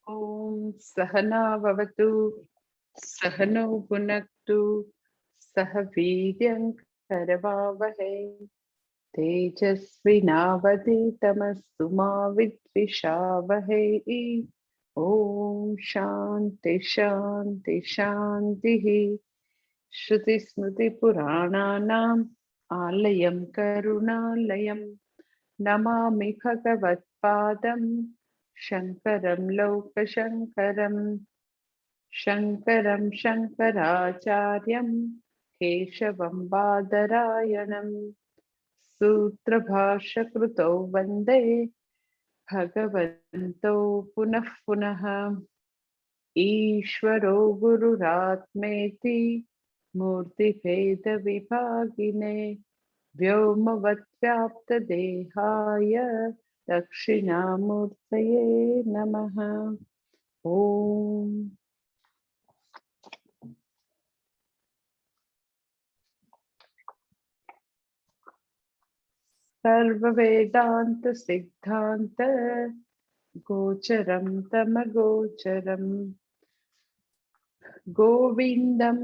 ओम सहना भवतु सहनौ भुनक्तु सह वीर्यं करवावहै तेजस्विनावधीतमस्तु मा विद्विषावहै। ओम शांति शांति शांतिः। श्रुतिस्मृतिपुराणानाम् आलयं करुणालयं नमामि भगवत्पादं शङ्करं लोकशङ्करम्। शङ्करं शङ्कराचार्यं केशवं बादरायणं सूत्रभाष्यकृतौ वन्दे भगवन्तौ पुनः पुनः। ईश्वरो गुरुरात्मेति मूर्तिभेदविभागिने व्योमवद्व्याप्तदेहाय दक्षिणामूर्तये नमः। ओम सर्ववेदांत सिद्धांत गोचरं तमगोचरं गोविंदं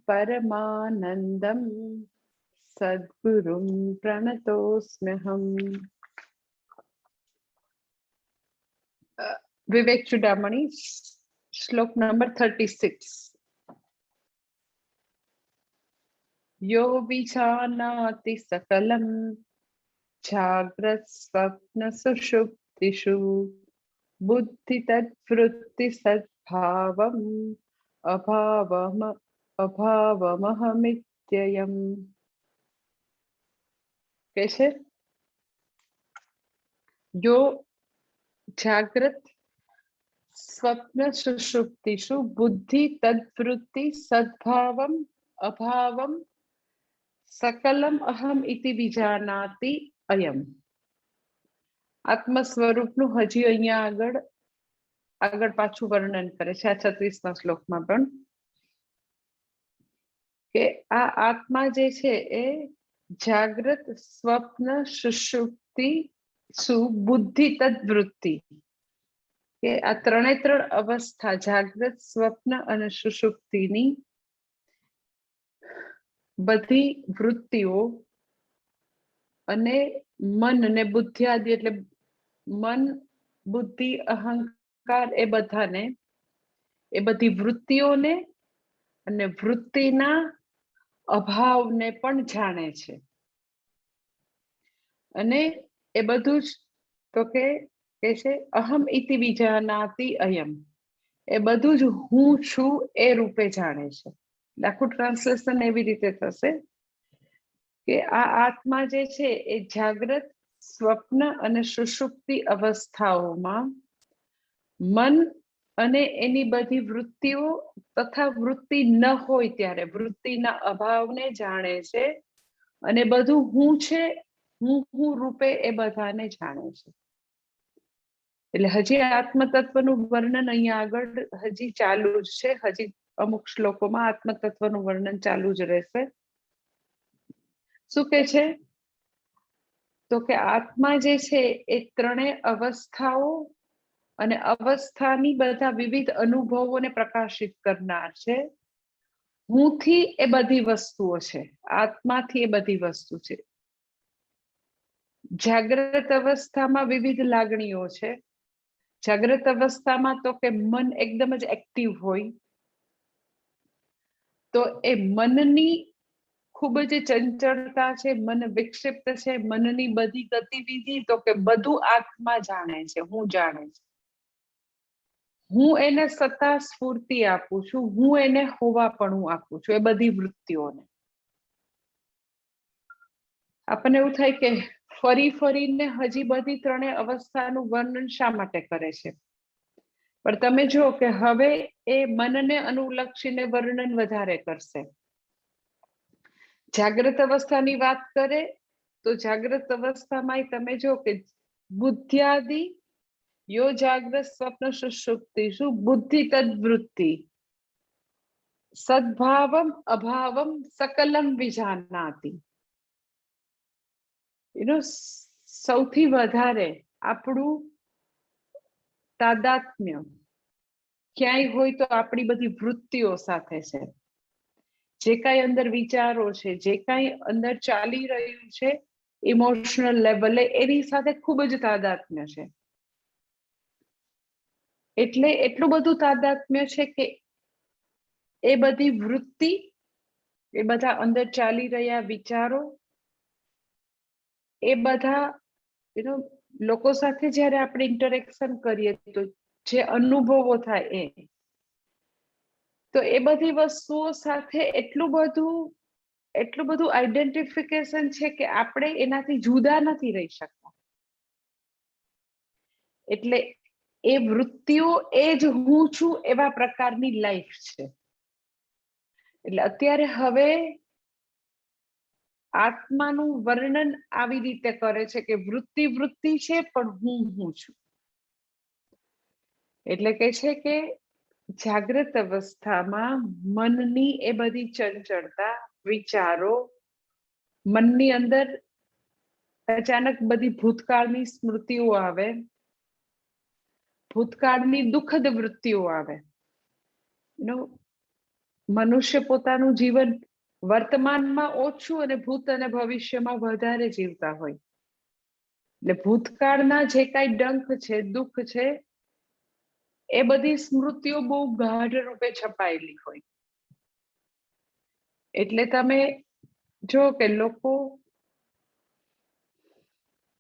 परमानंदं सद्गुरुं प्रणतोऽस्म्यहम्। विवेक चूडामणि श्लोक नंबर 36। यो विजानाति सकलं जाग्रत् स्वप्न सुषुप्तिषु बुद्धि तद्वृत्ति सद्भावम् अभावमहमित्ययम्। कैसे? जो जागृत स्वप्न सुषुप्तिषु बुद्धि तद्वृत्ति सद्भावम् अभावम् सकलम अहम इति विजानाति अयम। आत्म स्वरूपનું હજી અહીંયા આગળ પાછું વર્ણન કરે છે આ 36મા શ્લોકમાં પણ કે આ આત્મા જે છે એ જાગૃત સ્વપ્ન સુષુપ્તિ સુબુદ્ધિ તદ્વૃત્તિ કે આ ત્રણે ત્રણ અવસ્થા જાગૃત સ્વપ્ન અને સુષુપ્તિની બધી વૃત્તિઓ અને મન ને બુદ્ધિ આદિ એટલે મન બુદ્ધિ અહંકાર એ બધાને એ બધી વૃત્તિઓને અને વૃત્તિના અભાવને પણ જાણે છે અને એ બધું જ તો કે છે અહમ ઇતિ વિજાનાતિ અયમ, એ બધું જ હું છું એ રૂપે જાણે છે. આખું ટ્રાન્સલેશન એવી રીતે થશે કે આ આત્મા જે છે એ જાગ્રત સ્વપ્ન અને સુષુપ્તિ અવસ્થાઓમાં મન અને એની બધી વૃત્તિઓ તથા વૃત્તિ ન હોય ત્યારે વૃત્તિના અભાવને જાણે છે અને બધું હું છે હું રૂપે એ બધાને જાણે છે. એટલે હજી આત્મતત્વનું વર્ણન અહીંયા આગળ હજી ચાલુ જ છે. હજી અમુક શ્લોકોમાં આત્મતત્વનું વર્ણન ચાલુ જ રહેશે. શું કે છે તો કે આત્મા જે છે એ ત્રણેય અવસ્થાઓ અને અવસ્થાની બધા વિવિધ અનુભવોને પ્રકાશિત કરનાર છે. હુંથી એ બધી વસ્તુઓ છે, આત્માથી એ બધી વસ્તુ છે. જાગ્રત અવસ્થામાં વિવિધ લાગણીઓ છે. જાગ્રત અવસ્થામાં તો કે મન એકદમ જ એક્ટિવ હોય તો એ મનની ખૂબ જ ચંચળતા છે, મન વિક્ષિપ્ત છે, મનની બધી ગતિવિધિ તો કે બધું આત્મા જાણે છે, હું જાણે છે. હું એને સત્તા સ્ફૂર્તિ આપું છું, હું એને હોવાપણું આપું છું એ બધી વૃત્તિઓને. આપણને એવું થાય કે ફરી ફરીને હજી બધી ત્રણેય અવસ્થાનું વર્ણન શા માટે કરે છે? પણ તમે જો કે હવે એ મનને અનુલક્ષીને વર્ણન વધારે કરશે. જાગ્રત અવસ્થાની વાત કરે તો જાગ્રત અવસ્થામાં તમે જો કે બુદ્ધિયાદિ યો જાગ્રત સ્વપ્ન સુષુપ્તિષુ બુદ્ધિ તદ્વૃત્તિ સદ્ભાવમ અભાવમ સકલમ વિજાનાતિ. સૌથી વધારે આપણું તાદાત્મ્ય ક્યાંય હોય તો આપણી બધી વૃત્તિઓ સાથે છે. જે કાંઈ અંદર વિચારો છે, જે કાંઈ અંદર ચાલી રહ્યું છે ઇમોશનલ લેવલે, એની સાથે ખૂબ જ તાદાત્મ્ય છે. એટલે એટલું બધું તાદાત્મ્ય છે કે એ બધી વૃત્તિ, એ બધા અંદર ચાલી રહ્યા વિચારો, એ બધા લોકો સાથે જ્યારે આપણે ઇન્ટરેક્શન કરીએ તો જે અનુભવો થાય તો એ બધી વસ્તુઓ સાથે એટલું બધું આઈડેન્ટિફિકેશન છે કે આપણે એનાથી જુદા નથી રહી શકતા. એટલે એ વૃત્તિઓ એ જ હું છું એવા પ્રકારની લાઈફ છે. એટલે અત્યારે હવે આત્માનું વર્ણન આવી રીતે કરે છે કે વૃત્તિ છે પણ હું છું. એટલે કે છે કે જાગ્રત અવસ્થામાં મનની એ બધી ચંચળતા, વિચારો, મનની અંદર અચાનક બધી ભૂતકાળની સ્મૃતિઓ આવે, ભૂતકાળની દુઃખદ વૃત્તિઓ આવે. મનુષ્ય પોતાનું જીવન વર્તમાનમાં ઓછું અને ભૂત અને ભવિષ્યમાં વધારે જીવતા હોય. એટલે ભૂતકાળના જે કાંઈ ડંખ છે, દુઃખ છે, એ બધી સ્મૃતિઓ બહુ ગાઢ રૂપે છપાયેલી હોય. એટલે તમે જો કે લોકો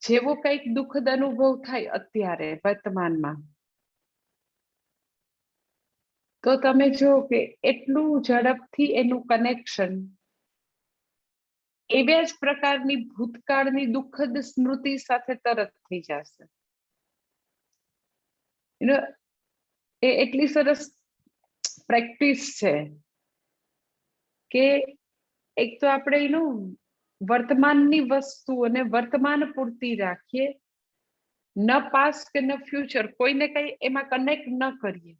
જેવો કંઈક દુઃખદ અનુભવ થાય અત્યારે વર્તમાનમાં, તો તમે જો કે એટલું ઝડપથી એનું કનેક્શન એવા જ પ્રકારની ભૂતકાળની દુઃખદ સ્મૃતિ સાથે તરત થઈ જશે. એ એટલી સરસ પ્રેક્ટિસ છે કે એક તો આપણે એનું વર્તમાનની વસ્તુઓને વર્તમાન પૂરતી રાખીએ, ન પાસ્ટ કે ન ફ્યુચર, કોઈને કઈ એમાં કનેક્ટ ન કરીએ,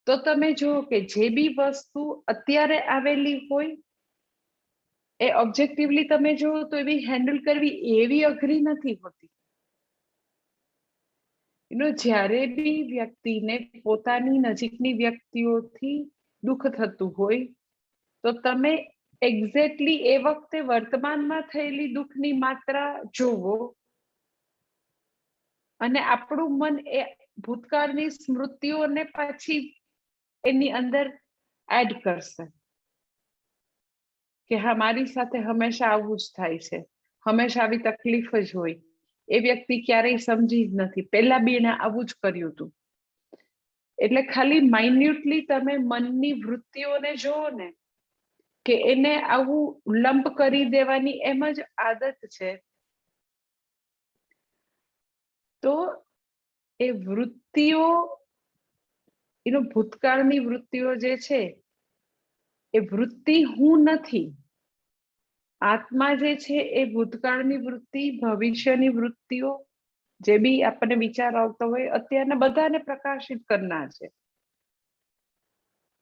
તો તમે જુઓ કે જે બી વસ્તુ અત્યારે આવેલી હોય એ ઓબ્જેક્ટિવલી તમે જુઓ તો એવી હેન્ડલ કરવી એવી અઘરી નથી હોતી. જ્યારે બી વ્યક્તિને પોતાની નજીકની વ્યક્તિઓથી દુઃખ થતું હોય તો તમે એક્ઝેક્ટલી એ વખતે વર્તમાનમાં થયેલી દુઃખની માત્રા જોવો અને આપણું મન એ ભૂતકાળની સ્મૃતિઓને પછી એની અંદર એડ કરશે કે હા, મારી સાથે હંમેશા આવું જ થાય છે, હંમેશા આવી તકલીફ જ હોય. એ વ્યક્તિ ક્યારેય સમજી જ નથી, પહેલા બી એને આવું જ કર્યું હતું. એટલે ખાલી માઇન્યુટલી તમે મનની વૃત્તિઓને જોવો ને કે એને આવું લંપ કરી દેવાની એમ જ આદત છે, તો એ વૃત્તિઓ, ભૂતકાળની વૃત્તિઓ જે છે એ વૃત્તિ હું નથી. આત્મા જે છે એ ભૂતકાળની વૃત્તિ, ભવિષ્યની વૃત્તિઓ, જે બી આપણને વિચાર આવતો હોય, અત્યારના બધાને પ્રકાશિત કરનાર છે.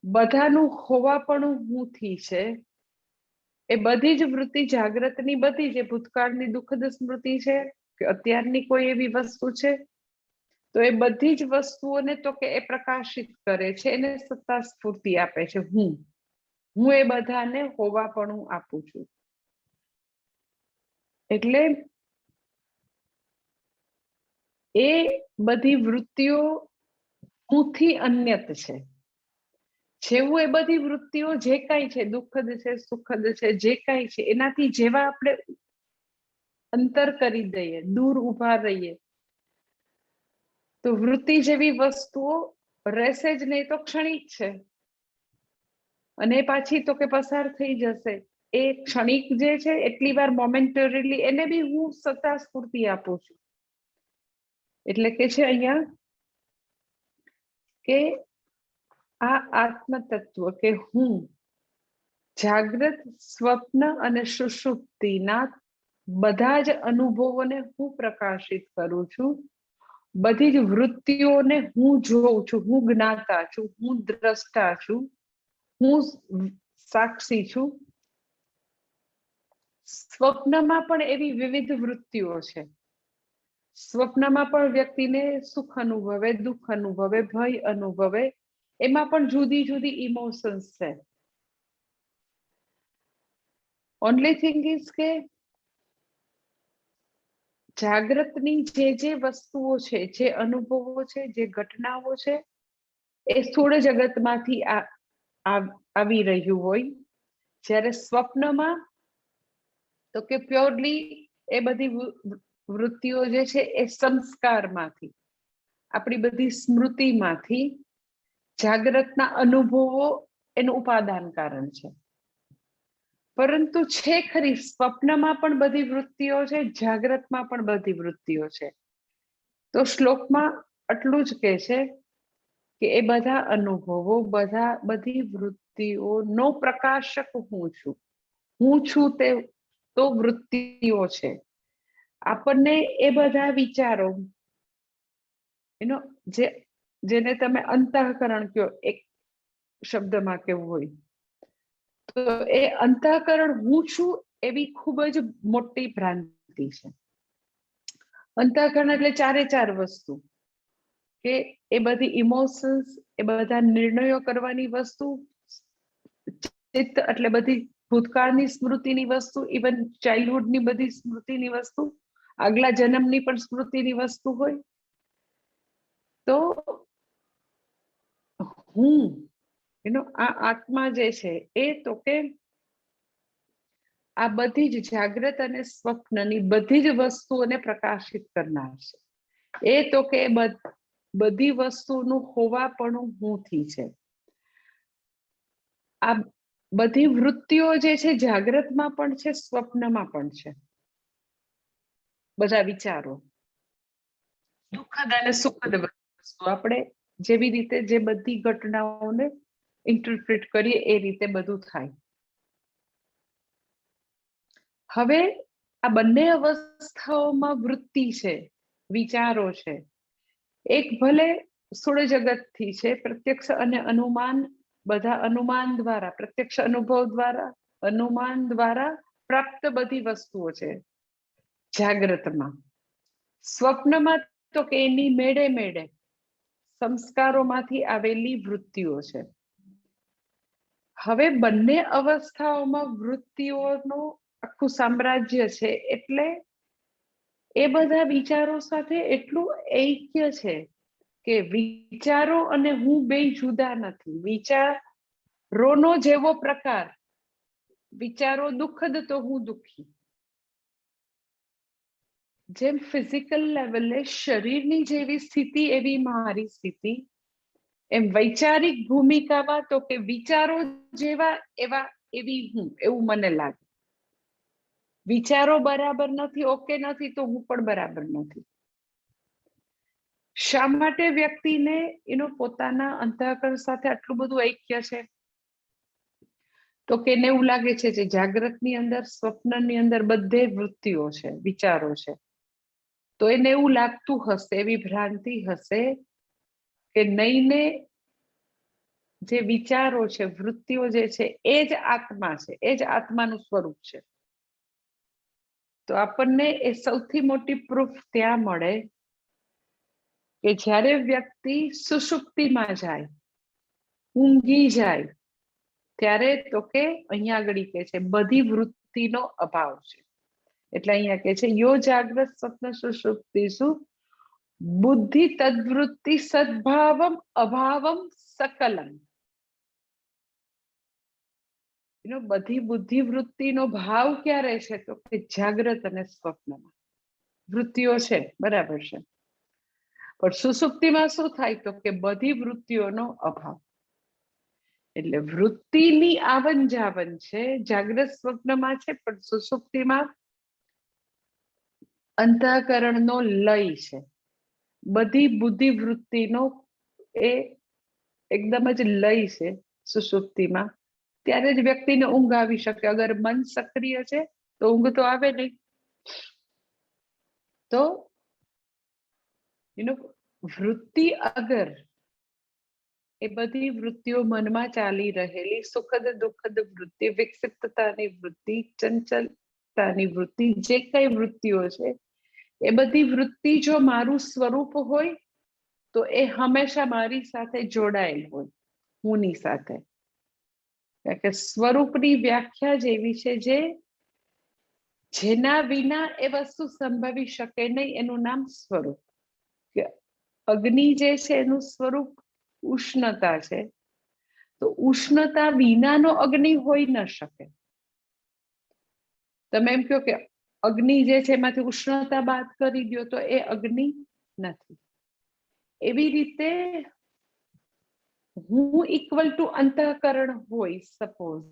બધાનું હોવાપણું હુંથી છે. એ બધી જ વૃત્તિ, જાગ્રતની બધી, જે ભૂતકાળની દુઃખદ સ્મૃતિ છે કે અત્યારની કોઈ એવી વસ્તુ છે, તો એ બધી જ વસ્તુઓને તો કે એ પ્રકાશિત કરે છે, એને સત્તા સ્ફૂર્તિ આપે છે. હું એ બધાને હોવાપણું આપું છું. એટલે એ બધી વૃત્તિઓ હુંથી અન્યત છે. જેવું એ બધી વૃત્તિઓ જે કાંઈ છે, દુઃખદ છે, સુખદ છે, જે કાંઈ છે, એનાથી જેવા આપણે અંતર કરી દઈએ, દૂર ઉભા રહીએ, તો વૃત્તિ જેવી વસ્તુઓ રહેશે જ નહીં, તો ક્ષણિક છે અને પાછી તો કે પસાર થઈ જશે. એ ક્ષણિક જે છે, એટલી વાર મોમેન્ટરીલી, એને બી હું સત્તા સ્ફૂર્તિ આપું છું. એટલે કે છે અહીંયા કે આ આત્મ તત્વ કે હું જાગ્રત, સ્વપ્ન અને સુષુપ્તિના બધા જ અનુભવોને હું પ્રકાશિત કરું છું. બધી જ વૃત્તિઓને હું જોઉં છું, હું જ્ઞાતા છું, હું દ્રષ્ટા છું, હું સાક્ષી છું. સ્વપ્નમાં પણ એવી વિવિધ વૃત્તિઓ છે. સ્વપ્નમાં પણ વ્યક્તિને સુખ અનુભવે, દુઃખ અનુભવે, ભય અનુભવે, એમાં પણ જુદી જુદી ઇમોશન્સ છે. ઓનલી થિંગ ઇઝ કે જાગ્રતની જે વસ્તુઓ છે, જે અનુભવો છે, જે ઘટનાઓ છે, એ સ્થૂળ જગતમાંથી આવી રહ્યું હોય, જ્યારે સ્વપ્નમાં તો કે પ્યોરલી એ બધી વૃત્તિઓ જે છે એ સંસ્કારમાંથી, આપણી બધી સ્મૃતિમાંથી, જાગ્રતના અનુભવો એનું ઉપાદાન કારણ છે. પરંતુ છે ખરી, સ્વપ્નમાં પણ બધી વૃત્તિઓ છે, જાગ્રતમાં પણ બધી વૃત્તિઓ છે. તો શ્લોકમાં આટલું જ કહે છે કે એ બધા અનુભવો, બધી વૃત્તિઓનો પ્રકાશક હું છું. હું છું તે તો વૃત્તિઓ છે. આપણને એ બધા વિચારો, જેને તમે અંતઃકરણ કહો, એક શબ્દમાં કેવું હોય, તો એ અંતઃકરણ હું છું એવી ખૂબ જ મોટી ભ્રાંતિ છે. અંતઃકરણ એટલે ચારે વસ્તુ, કે એ બધી ઇમોશન્સ, એ બધા નિર્ણયો કરવાની વસ્તુ, ચિત્ત એટલે બધી ભૂતકાળની સ્મૃતિની વસ્તુ, ઇવન ચાઇલ્ડહુડની બધી સ્મૃતિની વસ્તુ, આગલા જન્મની પણ સ્મૃતિની વસ્તુ હોય. તો હું આ આત્મા જે છે એ તો કે આ બધી જ જાગ્રત અને સ્વપ્નની બધી જ વસ્તુઓને પ્રકાશિત કરનાર છે. એ તો કે બધી વસ્તુનું હોવાપણું હુંથી છે. આ બધી વૃત્તિઓ જે છે જાગ્રતમાં પણ છે, સ્વપ્નમાં પણ છે. બધા વિચારો, દુઃખદ અને સુખદ વસ્તુ, આપણે જેવી રીતે જે બધી ઘટનાઓને ઇન્ટરપ્રિટ કરીએ એ રીતે બધું થાય. હવે આ બંને અવસ્થાઓમાં વૃત્તિ છે, વિચારો છે. એક ભલે સ્થૂળ જગતથી છે, પ્રત્યક્ષ અને અનુમાન, બધા અનુમાન દ્વારા, પ્રત્યક્ષ અનુભવ દ્વારા, અનુમાન દ્વારા પ્રાપ્ત બધી વસ્તુઓ છે જાગ્રતમાં. સ્વપ્નમાં તો કે એની મેળે મેળે સંસ્કારોમાંથી આવેલી વૃત્તિઓ છે. હવે બંને અવસ્થાઓમાં વૃત્તિઓનું આખું સામ્રાજ્ય છે, એટલે એ બધા વિચારો સાથે એટલું ઐક્ય છે કે વિચારો અને હું બે જુદા નથી. વિચારોનો જેવો પ્રકાર, વિચારો દુઃખદ તો હું દુઃખી. જેમ ફિઝિકલ લેવલે શરીરની જેવી સ્થિતિ એવી મારી સ્થિતિ, એમ વૈચારિક ભૂમિકામાં તો કે વિચારો જેવા એવી હું, એવું મને લાગે. વિચારો બરાબર નથી, ઓકે નથી, તો હું પણ બરાબર નથી. શા માટે વ્યક્તિને પોતાના અંતઃકરણ સાથે આટલું બધું ઐક્ય છે? તો કે એને એવું લાગે છે કે જાગ્રતની અંદર, સ્વપ્નની અંદર બધે વૃત્તિઓ છે, વિચારો છે. તો એને એવું લાગતું હશે, એવી ભ્રાંતિ હશે કે નહીને જે વિચારો છે, વૃત્તિઓ જે છે, એ જ આત્મા છે, એ જ આત્માનું સ્વરૂપ છે. તો આપણને એ સૌથી મોટી પ્રૂફ ત્યાં મળે કે જ્યારે વ્યક્તિ સુષુપ્તિમાં જાય, ઊંઘી જાય, ત્યારે તો કે અહીંયા આગળ કે છે બધી વૃત્તિનો અભાવ છે. એટલે અહીંયા કે છે યો જાગ્રત સ્વપ્ન સુષુપ્તિષુ બુદ્ધિ તદ્વૃત્તિ સદ્ભાવમ અભાવમ સકલમ. બધી બુદ્ધિ વૃત્તિનો ભાવ ક્યારે છે? તો કે જાગ્રત અને સ્વપ્નમાં. વૃત્તિઓ છે, બરાબર છે, પણ સુષુપ્તિમાં શું થાય? તો કે બધી વૃત્તિઓનો અભાવ. એટલે વૃત્તિની આવન જાવન છે, જાગ્રત સ્વપ્નમાં છે, પણ સુષુપ્તિમાં અંતઃકરણનો લય છે. બધી બુદ્ધિ વૃત્તિનો એ એકદમ જ લય છે સુષુપ્તિમાં. ત્યારે જ વ્યક્તિને ઊંઘ આવી શકે. અગર મન સક્રિય છે તો ઊંઘ તો આવે નહીં. તો વૃત્તિ અગર એ બધી વૃત્તિઓ મનમાં ચાલી રહેલી સુખદ દુઃખદ વૃત્તિ, વિક્ષિપ્તતાની વૃત્તિ, ચંચલતાની વૃત્તિ, જે કઈ વૃત્તિઓ છે એ બધી વૃત્તિ જો મારું સ્વરૂપ હોય તો એ હંમેશા મારી સાથે જોડાયેલ હોય, હુંની સાથે. કારણ કે સ્વરૂપની વ્યાખ્યા જ એવી છે જેના વિના એ વસ્તુ સંભવી શકે નહીં, એનું નામ સ્વરૂપ. કે અગ્નિ જે છે એનું સ્વરૂપ ઉષ્ણતા છે, તો ઉષ્ણતા વિનાનો અગ્નિ હોઈ ન શકે. તમે એમ કહો કે અગ્નિ જે છે એમાંથી ઉષ્ણતા બાદ કરી દો તો એ અગ્નિ નથી. એવી રીતે હું ઇક્વલ ટુ અંતઃકરણ હોય સપોઝ,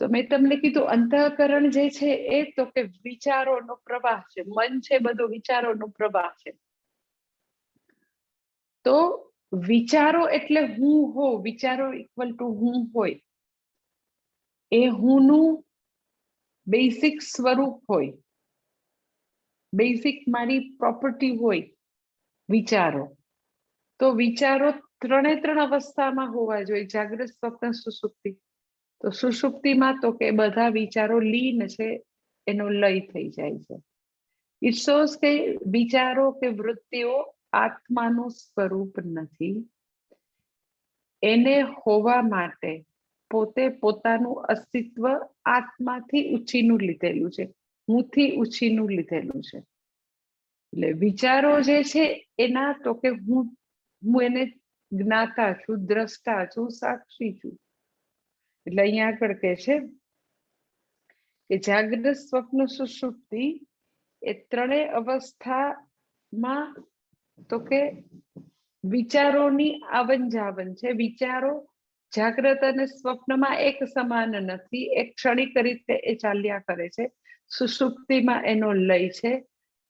તો મેં તમને કીધું અંતઃકરણ જે છે એ તો કે વિચારોનો પ્રવાહ છે, મન છે બધો વિચારોનો પ્રવાહ છે. તો વિચારો એટલે હું હો, વિચારો ઇક્વલ ટુ હું હોય, એ હુંનું બેઝિક સ્વરૂપ હોય, બેઝિક મારી પ્રોપર્ટી હોય વિચારો. તો વિચારો ત્રણ અવસ્થામાં હોવા જોઈએ, જાગ્રત, સ્વપ્ન, સુષુપ્તિ. તો સુષુપ્તિમાં તો કે બધા વિચારો લીન છે, એનો લય થઈ જાય છે. ઇટ શોઝ કે વિચારો કે વૃત્તિઓ આત્માનું સ્વરૂપ નથી. એને હોવા માટે પોતે પોતાનું અસ્તિત્વ આત્માથી ઉછીનું લીધેલું છે, હુંથી ઉછીનું લીધેલું છે. એટલે વિચારો જે છે એના તો કે હું એને જ્ઞાતા છું, દ્રષ્ટા છું, સાક્ષી છું. એટલે અહીંયા આગળ કહે છે કે જાગ્રત, સ્વપ્ન, સુષુપ્તિ એ ત્રણેય અવસ્થામાં તો કે વિચારોની આવન જાવન છે. વિચારો જાગ્રત અને સ્વપ્નમાં એક સમાન નથી, એક ક્ષણિક રીતે એ ચાલ્યા કરે છે. સુષુપ્તિમાં એનો લય છે.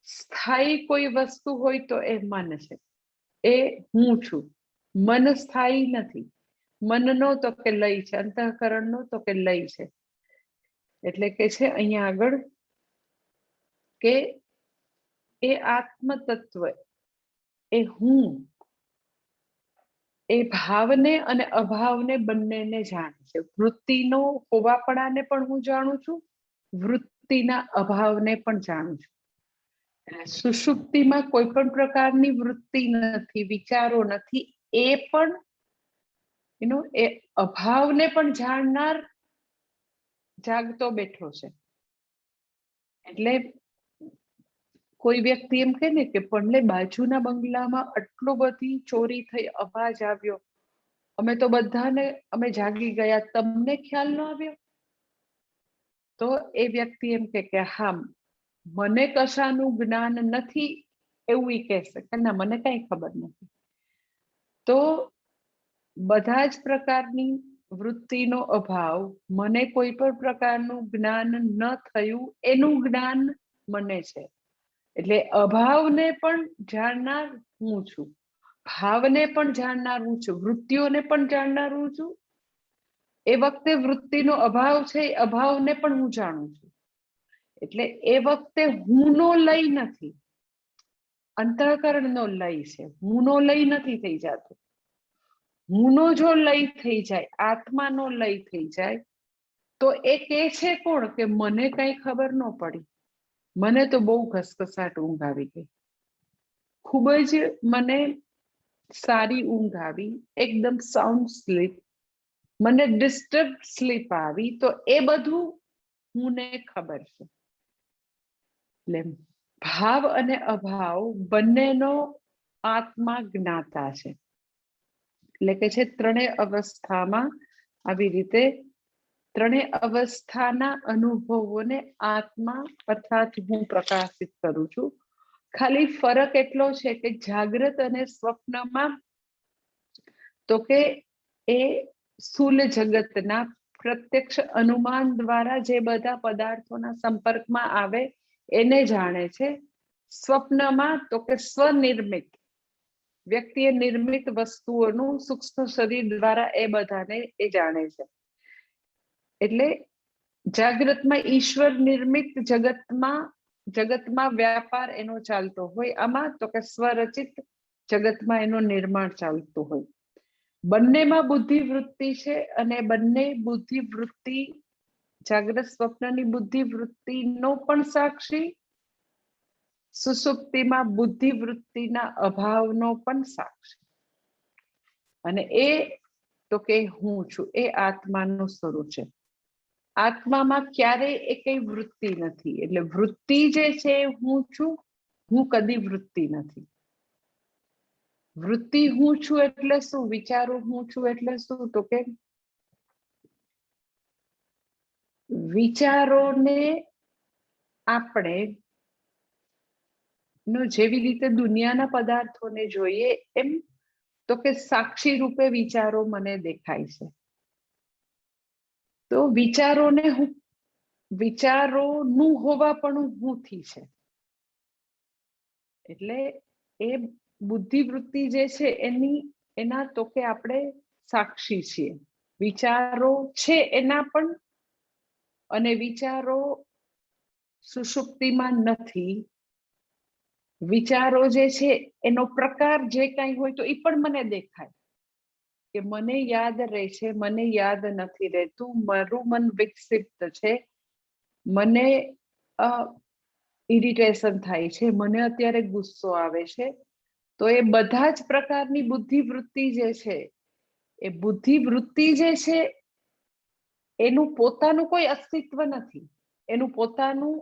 સ્થાયી કોઈ વસ્તુ હોય તો એ મન છે, એ હું છું. મન સ્થાયી નથી, મનનો તો કે લય છે, અંતઃકરણનો તો કે લય છે. એટલે કે છે અહીંયા આગળ કે એ આત્મ તત્વ, એ હું, એ ભાવને અને અભાવને બંનેને જાણે છે. વૃત્તિનો હોવાપણાને પણ હું જાણું છું, વૃત્તિના અભાવને પણ જાણું છું. સુષુપ્તિમાં કોઈ પણ પ્રકારની વૃત્તિ નથી, વિચારો નથી, એ પણ એ અભાવને પણ જાણનાર જાગતો બેઠો છે. એટલે કોઈ વ્યક્તિ એમ કહે ને કે પણ બાજુના બંગલામાં આટલો બધી ચોરી થઈ, અવાજ આવ્યો, અમે તો બધાને અમે જાગી ગયા, તમને ખ્યાલ ન આવ્યો? તો એ વ્યક્તિ એમ કે હા, મને કશાનું જ્ઞાન નથી એવું ઈ કહેશે કે ના, મને કઈ ખબર નથી. તો બધા જ પ્રકારની વૃત્તિનો અભાવ, મને કોઈ પણ પ્રકારનું જ્ઞાન ન થયું એનું જ્ઞાન મને છે. એટલે અભાવને પણ જાણનાર હું છું, ભાવને પણ જાણનાર હું છું, વૃત્તિઓને પણ જાણનાર હું છું. એ વખતે વૃત્તિનો અભાવ છે, એ અભાવને પણ હું જાણું છું. એટલે એ વખતે હુંનો લય નથી, અંતઃકરણનો લય છે. હુંનો લય નથી થઈ જતો. હુંનો જો લય થઈ જાય, આત્માનો લય થઈ જાય, તો એ કે છે કોણ કે મને કઈ ખબર ન પડી, મને તો બહુ ઘસઘસાટ ઊંઘ આવી ગઈ, ખૂબ જ મને સારી ઊંઘ આવી, એકદમ સાઉન્ડ સ્લીપ, મને ડિસ્ટર્બ સ્લીપ આવી. તો એ બધું હુંને ખબર છે. એટલે ભાવ અને અભાવ બંનેનો આત્મા જ્ઞાતા છે. એટલે કે છે ત્રણેય અવસ્થામાં આવી રીતે ત્રણેય અવસ્થાના અનુભવોને આત્મા અર્થાત હું પ્રકાશિત કરું છું. ખાલી ફરક એટલો છે કે જાગ્રત અને સ્વપ્નમાં તો કે એ સ્થૂલ જગતના પ્રત્યક્ષ અનુમાન દ્વારા જે બધા પદાર્થોના સંપર્કમાં આવે એને જાણે છે. સ્વપ્નમાં તો કે સ્વનિર્મિત, વ્યક્તિએ નિર્મિત વસ્તુઓનું સૂક્ષ્મ શરીર દ્વારા એ બધાને એ જાણે છે. એટલે જાગ્રતમાં ઈશ્વર નિર્મિત જગતમાં વ્યાપાર એનો ચાલતો હોય, આમાં તો કે સ્વરચિત જગતમાં એનું નિર્માણ ચાલતું હોય. બંનેમાં બુદ્ધિ વૃત્તિ છે, અને બંને બુદ્ધિ વૃત્તિ જાગ્રત સ્વપ્નની બુદ્ધિ વૃત્તિનો પણ સાક્ષી સુષુપ્તિમાં બુદ્ધિવૃત્તિના અભાવનો પણ સાક્ષી. અને એ તો કે હું છું, એ આત્માનું સ્વરૂપ છે. આત્મામાં ક્યારેય એ કઈ વૃત્તિ નથી. એટલે વૃત્તિ જે છે હું છું, હું કદી વૃત્તિ નથી. વૃત્તિ હું છું એટલે શું? વિચારો હું છું એટલે શું? તો કે વિચારોને આપણે જેવી રીતે દુનિયાના પદાર્થોને જોઈએ એમ તો કે સાક્ષી રૂપે વિચારો મને દેખાય છે. તો વિચારોનું હોવા પણ હુંથી છે. એટલે એ બુદ્ધિવૃત્તિ જે છે એના તો કે આપણે સાક્ષી છીએ. વિચારો છે એના પણ, અને વિચારો સુષુપ્તિમાં નથી. વિચારો જે છે એનો પ્રકાર જે કઈ હોય તો એ પણ મને દેખાય કે મને યાદ રહે છે, મને યાદ નથી રહેતું, મારું મન વિક્ષિપ્ત છે, મને ઇરિટેશન થાય છે, મને અત્યારે ગુસ્સો આવે છે. તો એ બધા જ પ્રકારની બુદ્ધિવૃત્તિ જે છે, એ બુદ્ધિવૃત્તિ જે છે એનું પોતાનું કોઈ અસ્તિત્વ નથી. એનું પોતાનું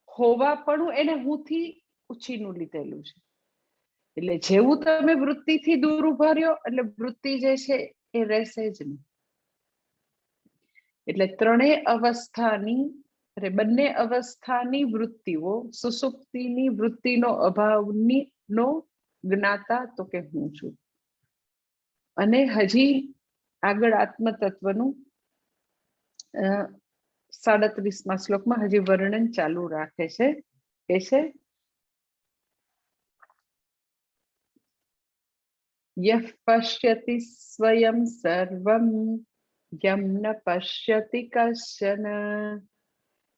હોવા પણ એને હુંથી ઉછીનું લીધેલું છે. એટલે જેવું તમે વૃત્તિથી દૂર ઉભા રહ્યો એટલે વૃત્તિ જે છે એ રહેશે જ નહીં. એટલે ત્રણેય અવસ્થાની બંને અવસ્થાની વૃત્તિઓ, સુષુપ્તિની વૃત્તિનો અભાવની નો જ્ઞાતા તો કે હું છું. અને હજી આગળ આત્મતત્વનું 37મા શ્લોકમાં હજી વર્ણન ચાલુ રાખે છે. કે છે યહ પશ્યતિ સ્વયં સર્વં યમ ન પશ્યતિ કશ્ચન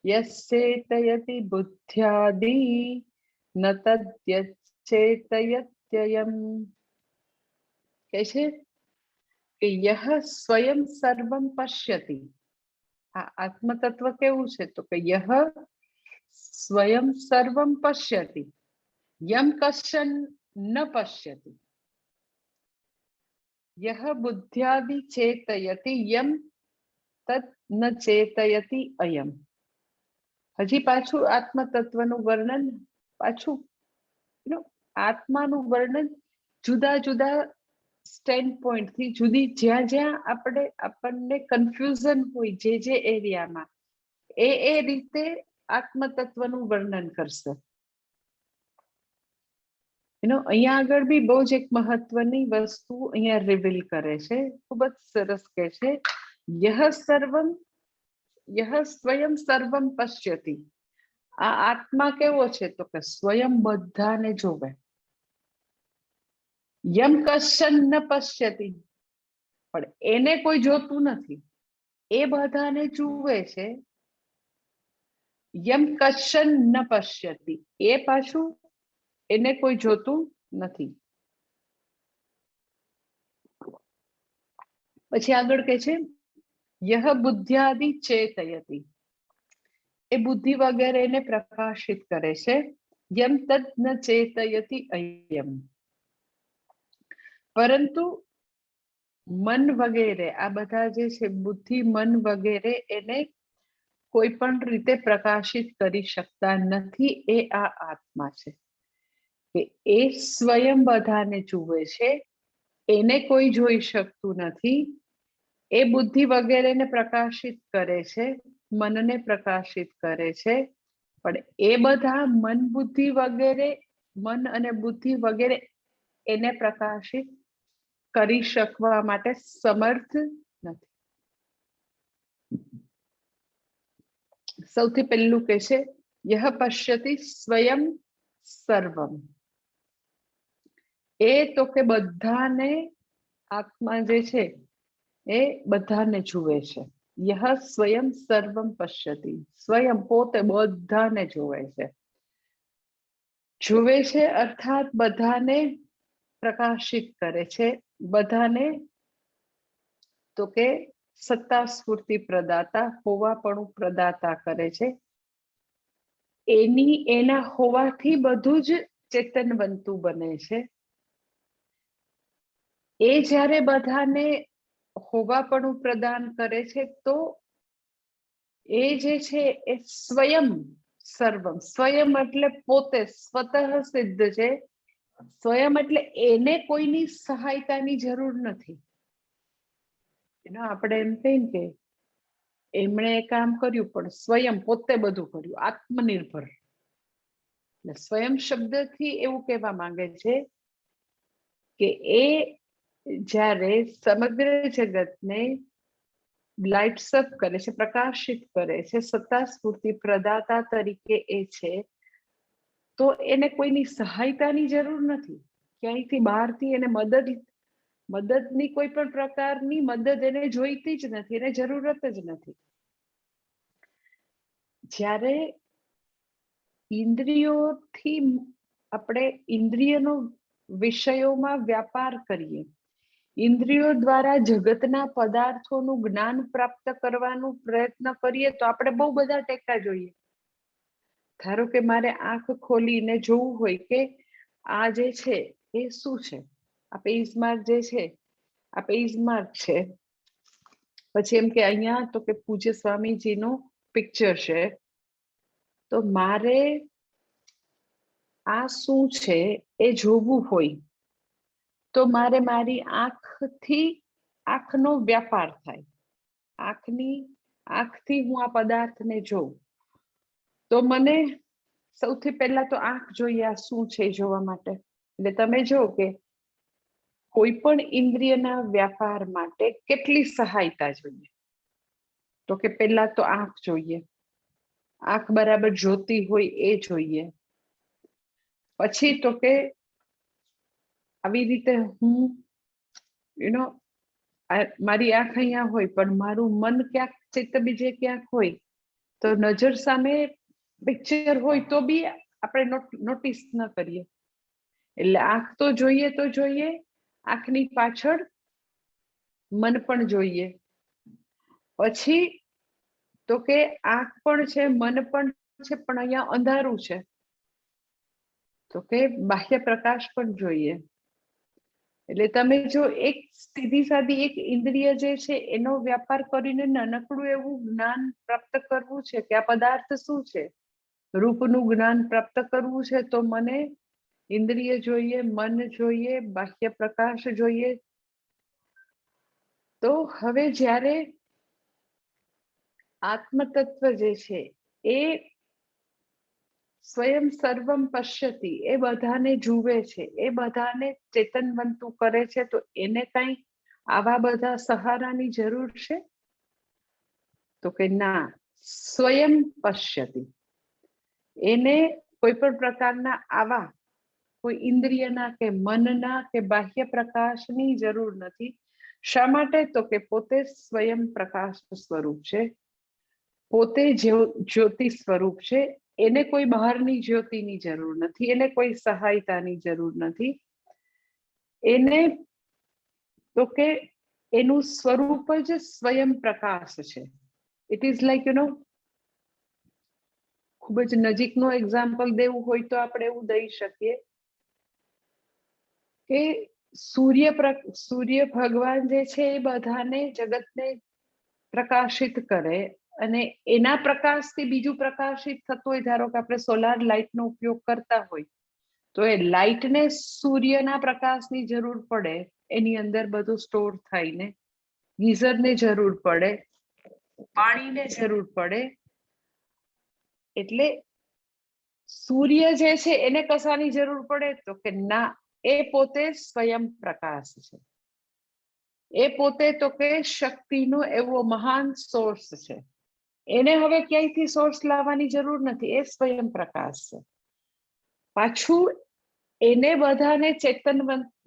યસ્ચેતયતિ બુદ્ધ્યાદિ ન તદ્યચ્ચેતયત્યયમ. કે છે કે યહ સ્વયં સર્વં પશ્યતિ. આ આત્મતત્વ કેવું છે? તો કે યહ સ્વયં સર્વં પશ્યતિ યમ કશ્ચન ન પશ્યતિ યહ બુદ્ધ્યાદિ ચેતયતિ યમ તદ ન ચેતયતિ અયમ. હજી પાછું આત્મતત્વનું વર્ણન, પાછું આત્માનું વર્ણન જુદા જુદા સ્ટેન્ડ પોઈન્ટથી, જુદી જ્યાં આપણને કન્ફ્યુઝન હોય જે એરિયામાં, એ રીતે આત્મતત્વનું વર્ણન કરશે. અહીંયા આગળ બી બહુ જ એક મહત્વની વસ્તુ અહીંયા રિવીલ કરે છે. ખૂબ જ સરસ કે છે યહ સ્વયં સર્વમ પશ્યતિ. આ આત્મા કેવો છે? તો કે સ્વયં બધાને જોવે. યમ કશ્ચન ન પશ્યતિ, પણ એને કોઈ જોતું નથી, એ બધાને જુએ છે. યમ કશ્ચન ન પશ્યતિ, એ પાછું એને કોઈ જોતું નથી. પછી આગળ કે છે યહ બુદ્ધ્યાદિ ચેતયતિ, એ બુદ્ધિ વગેરે એને પ્રકાશિત કરે છે. યમ તદ ન ચેતયતિ અયમ, પરંતુ મન વગેરે આ બધા જે છે બુદ્ધિ મન વગેરે એને કોઈ પણ રીતે પ્રકાશિત કરી શકતા નથી. એ આ આત્મા છે કે એ સ્વયં બધાને જુએ છે, એને કોઈ જોઈ શકતું નથી. એ બુદ્ધિ વગેરેને પ્રકાશિત કરે છે, મનને પ્રકાશિત કરે છે, પણ એ બધા મન અને બુદ્ધિ વગેરે એને પ્રકાશિત કરી શકવા માટે સમર્થ નથી. સૌથી પહેલું કે છે યહ પશ્યતિ સ્વયં સર્વમ. એ તો કે બધાને, આત્મા જે છે એ બધાને જુએ છે. યહ સ્વયં સર્વમ પશ્યતિ, સ્વયં પોતે બધાને જુએ છે. જુએ છે અર્થાત બધાને પ્રકાશિત કરે છે, બધાને તો કે સત્તા સ્ફૂર્તિ પ્રદાતા, હોવાપણું પ્રદાતા કરે છે. એના હોવાથી બધું જ ચેતન બનતું બને છે. એ જ્યારે બધાને હોવાપણું પ્રદાન કરે છે તો એ જે છે એ સ્વયં સર્વમ. સ્વયં એટલે પોતે સ્વતઃ સિદ્ધ છે. સ્વયં એટલે એને કોઈની સહાયતાની જરૂર નથી. આપણે એમ કહીએ કે એમણે કામ કર્યું પણ સ્વયં પોતે બધું કર્યું, આત્મનિર્ભર. સ્વયં શબ્દથી એવું કહેવા માંગે છે કે એ જ્યારે સમગ્ર જગતને લાઇટ્સ અપ કરે છે, પ્રકાશિત કરે છે, સત્તા સ્ફૂર્તિ પ્રદાતા તરીકે એ છે, તો એને કોઈની સહાયતાની જરૂર નથી. ક્યાંયથી બહારથી એને મદદની કોઈ પણ પ્રકારની મદદ એને જોઈતી જ નથી, એને જરૂરત જ નથી. જ્યારે ઇન્દ્રિયોથી આપણે ઇન્દ્રિયનો વિષયોમાં વ્યાપાર કરીએ, ઇન્દ્રિયો દ્વારા જગતના પદાર્થોનું જ્ઞાન પ્રાપ્ત કરવાનો પ્રયત્ન કરીએ તો આપણે બહુ બધા ટેકા જોઈએ. ધારો કે મારે આંખ ખોલીને જોવું હોય કે આ જે છે એ શું છે, આ પેઇઝમાર્ક જે છે આ પેઇઝમાર્ક છે. પછી એમ કે અહીંયા તો કે પૂજ્ય સ્વામીજીનું પિક્ચર છે, તો મારે આ શું છે એ જોવું હોય તો મારે મારી આંખનો વ્યાપાર થાય. આંખથી હું આ પદાર્થને જોઉં તો મને સૌથી પહેલા તો આંખ જોઈએ આ શું છે જોવા માટે. એટલે તમે જો કે કોઈ પણ ઇન્દ્રિયના વ્યાપાર માટે કેટલી સહાયતા જોઈએ, તો કે પહેલા તો આંખ જોઈએ, આંખ બરાબર જોતી હોય એ જોઈએ. પછી તો કે આવી રીતે હું મારી આંખ અહીંયા હોય પણ મારું મન ક્યાંક ચિત્ત બીજે ક્યાંક હોય તો નજર સામે પિક્ચર હોય તો બી આપણે નોટિસ ન કરીએ. એટલે આંખ તો જોઈએ, આંખની પાછળ મન પણ જોઈએ. પછી તો કે આંખ પણ છે, મન પણ છે, પણ અહીંયા અંધારું છે, તો કે બાહ્ય પ્રકાશ પણ જોઈએ. એટલે તમે જો એક સીધી સાદી એક ઇન્દ્રિય જે છે એનો વ્યાપાર કરીને નાનકડું એવું જ્ઞાન પ્રાપ્ત કરવું છે કે આ પદાર્થ શું છે, રૂપનું જ્ઞાન પ્રાપ્ત કરવું છે, તો મને ઇન્દ્રિય જોઈએ, મન જોઈએ, બાહ્ય પ્રકાશ જોઈએ. તો હવે જ્યારે આત્મતત્વ જે છે એ સ્વયં સર્વમ પશ્યતિ, એ બધાને જુએ છે, એ બધાને ચેતન બનતું કરે છે, તો એને કઈ આવા બધા સહારાની જરૂર છે? તો કે ના. સ્વયં પશ્યતિ, એને કોઈ પણ પ્રકારના આવા કોઈ ઇન્દ્રિયના કે મનના કે બાહ્ય પ્રકાશની જરૂર નથી. શા માટે? તો કે પોતે સ્વયં પ્રકાશ સ્વરૂપ છે, પોતે જ્યોતિ સ્વરૂપ છે. એને કોઈ બહારની જ્યોતિની જરૂર નથી, એને કોઈ સહાયતાની જરૂર નથી. એને તો કે એનું સ્વરૂપ જ સ્વયં પ્રકાશ છે. ઇટ ઇઝ લાઈક ખૂબ જ નજીકનો એક્ઝામ્પલ દેવું હોય તો આપણે એવું દઈ શકીએ કે સૂર્ય ભગવાન જે છે એ બધાને જગતને પ્રકાશિત કરે, અને એના પ્રકાશથી બીજું પ્રકાશિત થતું હોય. ધારો કે આપણે સોલાર લાઇટનો ઉપયોગ કરતા હોય તો એ લાઇટને સૂર્યના પ્રકાશની જરૂર પડે, એની અંદર બધું સ્ટોર થઈને ગીઝરને જરૂર પડે, પાણીને જરૂર પડે. એટલે સૂર્ય જે છે એને કશાની જરૂર પડે? તો કે ના, એ પોતે સ્વયં પ્રકાશ છે. એ પોતે તો કે શક્તિનો એવો મહાન સોર્સ છે. એને હવે ક્યાંયથી સોર્સ લાવવાની જરૂર નથી, એ સ્વયં પ્રકાશ છે. પાછું એને બધાને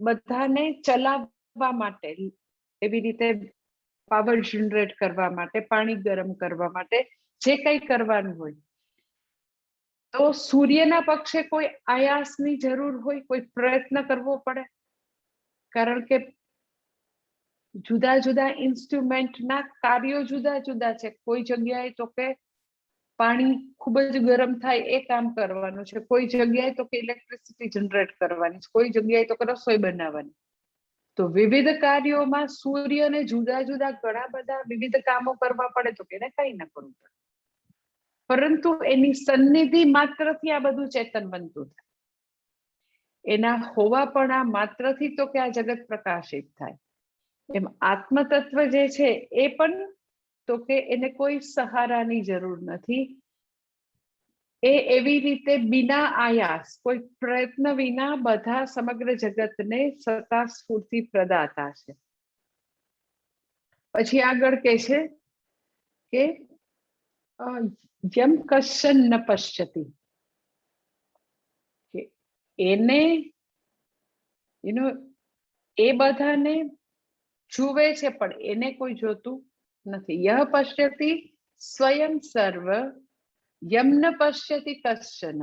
બધાને ચલાવવા માટે, એવી રીતે પાવર જનરેટ કરવા માટે, પાણી ગરમ કરવા માટે, જે કંઈ કરવાનું હોય, તો સૂર્યના પક્ષે કોઈ આયાસની જરૂર હોય, કોઈ પ્રયત્ન કરવો પડે? કારણ કે જુદા જુદા ઇન્સ્ટ્રુમેન્ટના કાર્યો જુદા જુદા છે. કોઈ જગ્યાએ તો કે પાણી ખૂબ જ ગરમ થાય એ કામ કરવાનું છે, કોઈ જગ્યાએ તો કે ઇલેક્ટ્રિસિટી જનરેટ કરવાની છે, કોઈ જગ્યાએ તો કે રસોઈ બનાવવાની. તો વિવિધ કાર્યોમાં સૂર્યને જુદા જુદા ઘણા બધા વિવિધ કામો કરવા પડે તો કે એને કઈ ના કરવું પડે, પરંતુ એની સન્નિધિ માત્રથી આ બધું ચેતન બનતું થાય. એના હોવાપણા માત્રથી તો કે આ જગત પ્રકાશિત થાય. એમ આત્મતત્વ જે છે એ પણ તો કે એને કોઈ સહારાની જરૂર નથી. એ એવી રીતે બિના આયાસ, કોઈ પ્રયત્ન વિના બધા સમગ્ર જગતને સત્તા સ્ફૂર્તિ પ્રદાતા છે. પછી આગળ કે છે કે યમ કશ્ચન ન પશ્યતિ, કે એને એ બધાને જુએ છે પણ એને કોઈ જોતું નથી. યહ પશ્યતિ સ્વયં સર્વ યમ ન પશ્યતિ કશ્ચન,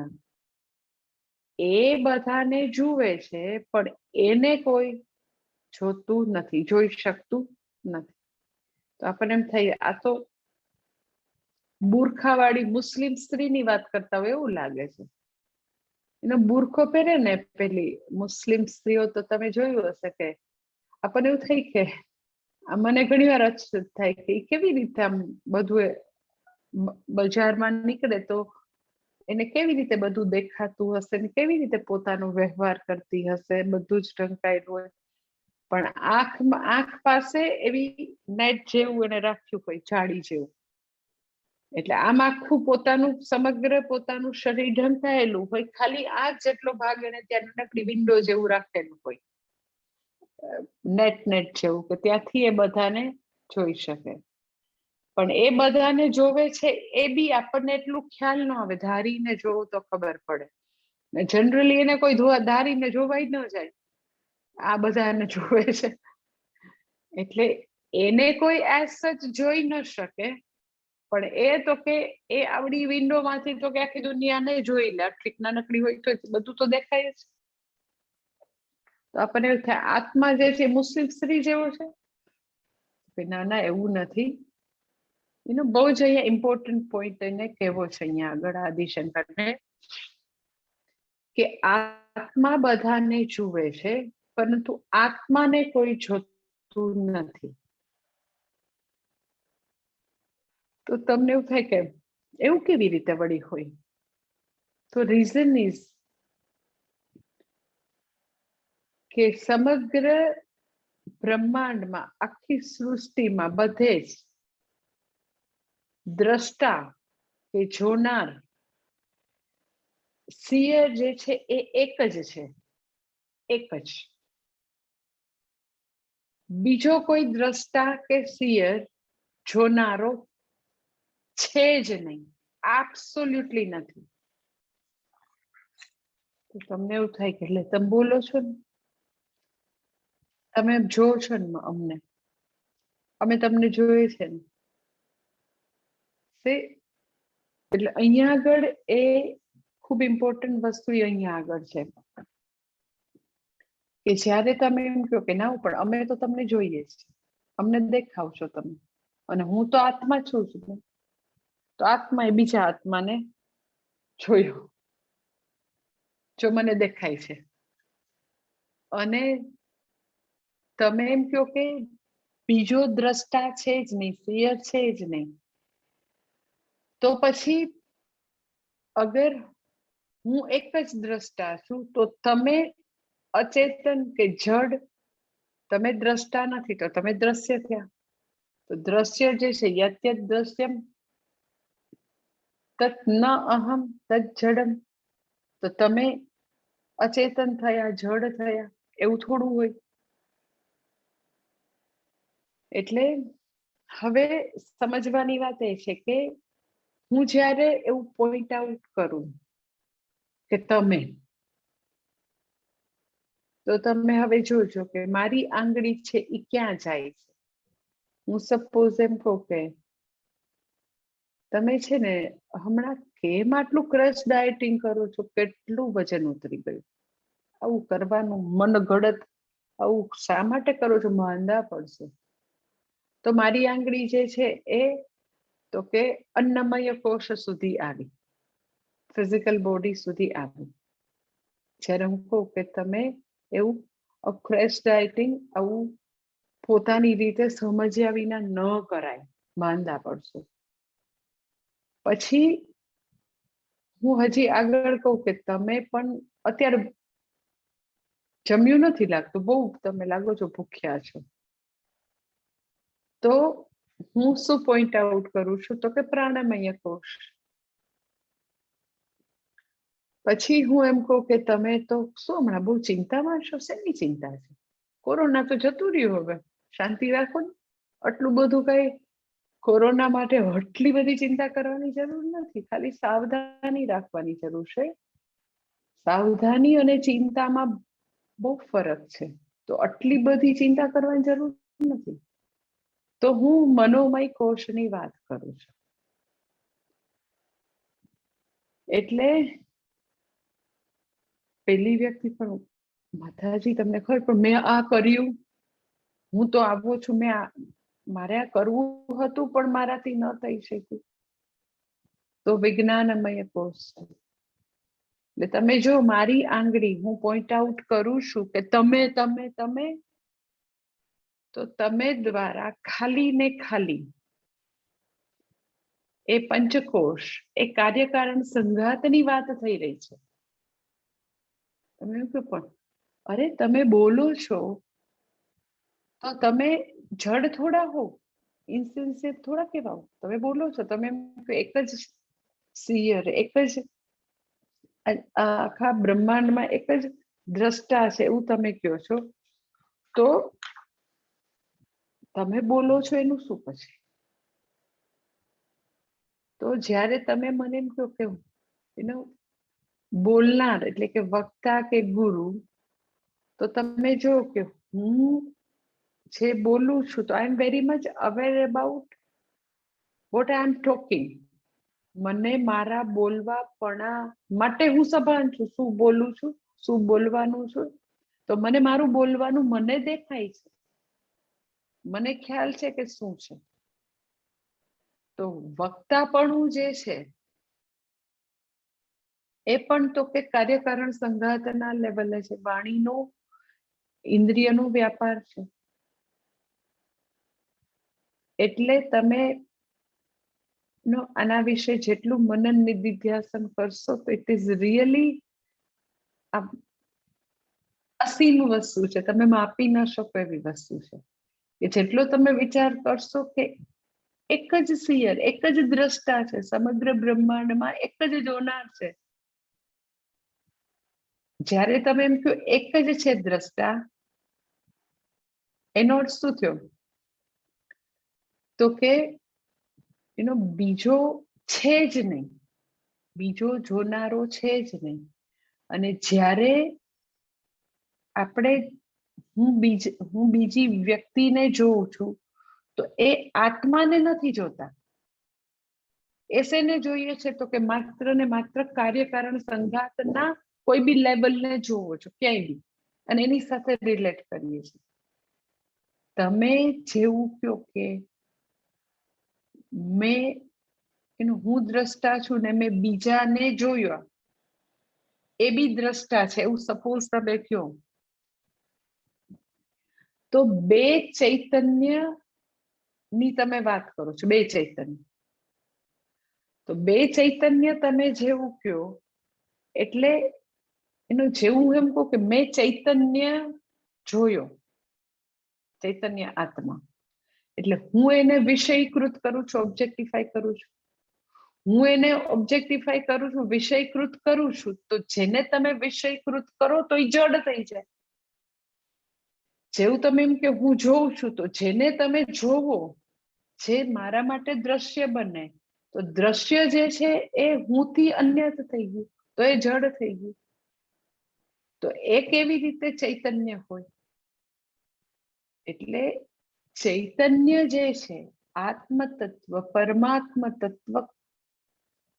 એ બધાને જુએ છે પણ એને કોઈ જોતું નથી, જોઈ શકતું નથી. તો આપણને એમ થાય આ તો બુરખાવાળી મુસ્લિમ સ્ત્રીની વાત કરતા હોય એવું લાગે છે. એનો બુરખો પહેરે ને પેલી મુસ્લિમ સ્ત્રીઓ તો તમે જોયું હશે કે આપણને એવું થાય કે મને ઘણી વાર અચરજ થાય કે કેવી રીતે આમ બધું બજારમાં નીકળે તો એને કેવી રીતે બધું દેખાતું હશે ને કેવી રીતે પોતાનો વ્યવહાર કરતી હશે, બધું જ ઢંકાયેલું હોય પણ આંખ પાસે એવી નેટ જેવું એને રાખ્યું હોય, જાળી જેવું. એટલે આમ આખું પોતાનું સમગ્ર પોતાનું શરીર ઢંકાયેલું હોય, ખાલી આ જેટલો ભાગ એને ત્યાં નાનકડી વિન્ડો જેવું રાખેલું હોય, નેટ જેવું, કે ત્યાંથી એ બધાને જોઈ શકે. પણ એ બધાને જોવે છે એ બી આપણને એટલું ખ્યાલ ન આવે, ધારીને જોવું તો ખબર પડે. જનરલી એને કોઈ ધારીને જોવાય ન જાય, આ બધાને જોવે છે એટલે એને કોઈ એઝ સચ જોઈ ન શકે. પણ એ તો કે એ આવડી વિન્ડો માંથી તો કે આખી દુનિયાને જોઈ લે, આટલી નાનકડી હોય તો બધું તો દેખાય જ. તો આપણને એવું થાય આત્મા જે છે મુસ્લિમ સ્ત્રી જેવો છે, ના ના એવું નથી. બહુ જ અહીંયા ઇમ્પોર્ટન્ટ પોઈન્ટ એને કહેવો છે અહીંયા આગળ આદિશંકરને, કે આત્મા બધાને જુએ છે પરંતુ આત્માને કોઈ જોતું નથી. તો તમને એવું થાય કે એવું કેવી રીતે વળી હોય? તો રીઝન ઇઝ કે સમગ્ર બ્રહ્માંડમાં, આખી સૃષ્ટિમાં બધે જ દ્રષ્ટા કે જોનાર સિયર જે છે એ એક જ છે, એક જ. બીજો કોઈ દ્રષ્ટા કે સિયર જોનારો છે જ નહીં, એબ્સોલ્યુટલી નથી. તો તમને એવું થાય કે એટલે તમે બોલો છો ને, તમે જો છો ને અમને, અમે તમને જોઈએ છે ને. એટલે અહીંયા આગળ એ ખૂબ ઇમ્પોર્ટન્ટ વસ્તુ અહીંયા આગળ છે કે જ્યારે તમે એમ કહો કે ના પણ અમે તો તમને જોઈએ છીએ, અમને દેખાવ છો તમે, અને હું તો આત્મા છું જ, તો આત્મા એ બીજા આત્માને જોયો, જો મને દેખાય છે. અને તમે એમ કહો કે બીજો દ્રષ્ટા છે જ નહીં, સિયર છે જ નહીં, તો પછી અગર હું એક જ દ્રષ્ટા છું તો તમે અચેતન કે જડ, તમે દ્રષ્ટા નથી તો તમે દ્રશ્ય થયા. તો દ્રશ્ય જે છે યત્યત દ્રશ્યમ તત ન અહમ તત જડમ, તો તમે અચેતન થયા, જડ થયા, એવું થોડું હોય. એટલે હવે સમજવાની વાત એ છે કે હું જ્યારે એવું પોઈન્ટ આઉટ કરું કે તમે, તો તમે હવે જોજો કે મારી આંગળી છે એ ક્યાં જાય છે. હું સપોઝ એમ કહું કે તમે છે ને હમણાં કેમ આટલું ક્રશ ડાયટિંગ કરો છો, કેટલું વજન ઉતરી ગયું, આવું કરવાનું મન ઘડત, આવું શા માટે કરો છો, માંદા પડશે. તો મારી આંગળી જે છે એ, તો તો કે અન્નમય કોષ સુધી આવી, ફિઝિકલ બોડી સુધી આવી. જ્યારે હું કહું કે તમે એવું ફ્રેશ ડાયટિંગ આવું પોતાની રીતે સમજ્યા વિના ન કરાય, માંદા પડશો. પછી હું હજી આગળ કહું કે તમે પણ અત્યારે જમ્યું નથી લાગતું, બહુ તમે લાગો છો ભૂખ્યા છો, તો હું શું પોઈન્ટ આઉટ કરું છું તો કે પ્રાણમય કોષ. પછી હું એમ કહું કે તમે તો શું હમણાં બહુ ચિંતામાં છો, શેની ચિંતા છે? કોરોના તો જતું રહ્યું, હવે શાંતિ રાખો ને. આટલું બધું કઈ કોરોના માટે આટલી બધી ચિંતા કરવાની જરૂર નથી, ખાલી સાવધાની રાખવાની જરૂર છે. સાવધાની અને ચિંતામાં બહુ ફરક છે, તો આટલી બધી ચિંતા કરવાની જરૂર નથી. તો હું મનોમય કોષની વાત કરું છું. એટલે પેલી વ્યક્તિ પણ માતાજી તમને ખબર, પણ મેં આ કર્યું, હું તો આવો છું, મારે આ કરવું હતું પણ મારાથી ન થઈ શક્યું, તો વિજ્ઞાનમય કોષ છે. એટલે તમે જો મારી આંગળી હું પોઈન્ટ આઉટ કરું છું કે તમે તમે તમે, તો તમે દ્વારા ખાલી ને ખાલી એ પંચકોષ, એ કાર્યકારણ સંઘાતની વાત થઈ રહી છે. તમે એવું કે પણ અરે તમે બોલો છો તો તમે જડ થોડા હો, ઇન્સિન્સિયર થોડા કેવા હો. તમે બોલો છો, તમે એક જ સિયર, એક જ આખા બ્રહ્માંડમાં એક જ દ્રષ્ટા છે એવું તમે કહો છો, તો તમે બોલો છો એનું શું પછી? તો જ્યારે તમે મને એમ કહો કે બોલનાર એટલે કે વક્તા કે ગુરુ, તો તમે જો કે હું જે બોલું છું તો I am very much aware about what I am talking. મને મારા બોલવાપણા માટે હું સભાન છું, શું બોલું છું, શું બોલવાનું છું. તો મને મારું બોલવાનું મને દેખાય છે, મને ખ્યાલ છે કે શું છે. તો વક્તાપણું જે છે એ પણ તો કે કાર્યકારણ સંઘાતના લેવલે છે, વાણીનો ઇન્દ્રિયનો વ્યાપાર છે. એટલે તમે આના વિશે જેટલું મનન નિધિધ્યાસન કરશો તો ઇટ ઇઝ રિયલી અસીમ વસ્તુ છે, તમે માપી ન શકો એવી વસ્તુ છે. કે જેટલો તમે વિચાર કરશો કે એક જ સિયર, એક જ દ્રષ્ટા છે, સમગ્ર બ્રહ્માંડમાં એક જ જોનાર છે. જ્યારે તમે એમ કહો એક જ છે દ્રષ્ટા, એનો અર્થ શું થયો? તો કે એનો બીજો છે જ નહીં, બીજો જોનારો છે જ નહીં. અને જ્યારે આપણે હું બીજી વ્યક્તિને જોઉં છું, તો એ આત્માને નથી જોતા. એ શેને જોઈએ છે તો કે માત્ર ને માત્ર કાર્યકારણ સંઘાતના કોઈ બી લેવલને જોવો છો, ક્યાંય બી, અને એની સાથે રિલેટ કરીએ છીએ. તમે જેવું કહો કે હું દ્રષ્ટા છું ને મેં બીજાને જોયો, એ બી દ્રષ્ટા છે એવું સપોઝ તમે કહો, તો બે ચૈતન્ય ની તમે વાત કરો છો, બે ચૈતન્ય. તો બે ચૈતન્ય તમે જેવું કહો, એટલે એનું જેવું એમ કહું કે મેં ચૈતન્ય જોયો, ચૈતન્ય આત્મા, એટલે હું એને વિષયીકૃત કરું છું, ઓબ્જેક્ટિફાઈ કરું છું. હું એને ઓબ્જેક્ટિફાઈ કરું છું, વિષયીકૃત કરું છું, તો જેને તમે વિષયીકૃત કરો તો એ જડ થઈ જાય. જેવું તમે એમ કે હું જોઉં છું, તો જેને તમે જોવો, જે મારા માટે દ્રશ્ય બને, તો દ્રશ્ય જે છે એ હુંથી અન્યત થઈ ગયું, તો એ જડ થઈ ગયું. તો એ કેવી રીતે ચૈતન્ય હોય? એટલે ચૈતન્ય જે છે, આત્મ તત્વ, પરમાત્મ તત્વ,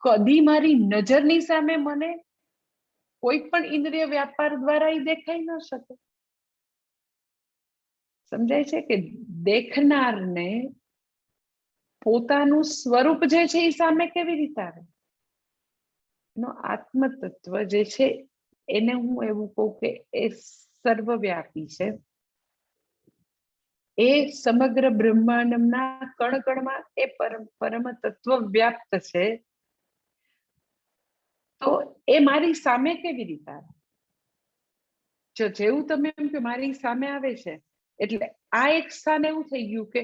કદી મારી નજરની સામે મને કોઈ પણ ઇન્દ્રિય વ્યાપાર દ્વારા એ દેખાઈ ન શકે. સમજાય છે કે દેખનારને પોતાનું સ્વરૂપ જે છે એ સામે કેવી રીતે આવે? એનો આત્મતત્વ જે છે એને હું એવું કહું કે એ સર્વવ્યાપી છે. એ સમગ્ર બ્રહ્માંડના કણકણમાં એ પરમ તત્વ વ્યાપ્ત છે. તો એ મારી સામે કેવી રીતે આવે? જો જેવું તમે એમ કે મારી સામે આવે છે એટલે આ એક સ્થાન એવું થઈ ગયું કે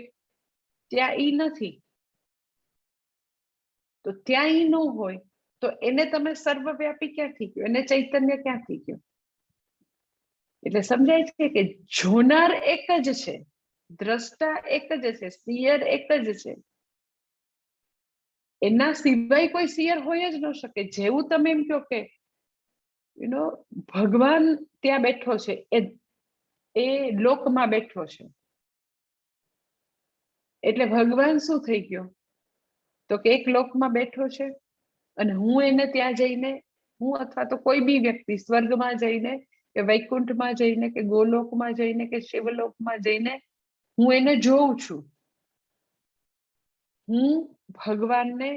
ત્યાં ઈ નથી, તો ત્યાં ઈ ન હોય તો એને તમે સર્વવ્યાપી ક્યાંથી કહો? એને ચૈતન્ય ક્યાંથી કહો? એટલે સમજાય છે કે જોનાર એક જ છે, દ્રષ્ટા એક જ છે, સિયર એક જ છે. એના સિવાય કોઈ સિયર હોય જ ન શકે. જેવું તમે એમ કહો કે ભગવાન ત્યાં બેઠો છે, એ લોકમાં બેઠો છે, એટલે ભગવાન શું થઈ ગયો? તો કે એક લોકમાં બેઠો છે અને હું એને ત્યાં જઈને, હું અથવા તો કોઈ બી વ્યક્તિ સ્વર્ગમાં જઈને કે વૈકુંઠમાં જઈને કે ગોલોકમાં જઈને કે શિવલોકમાં જઈને હું એને જોઉં છું. હું ભગવાનને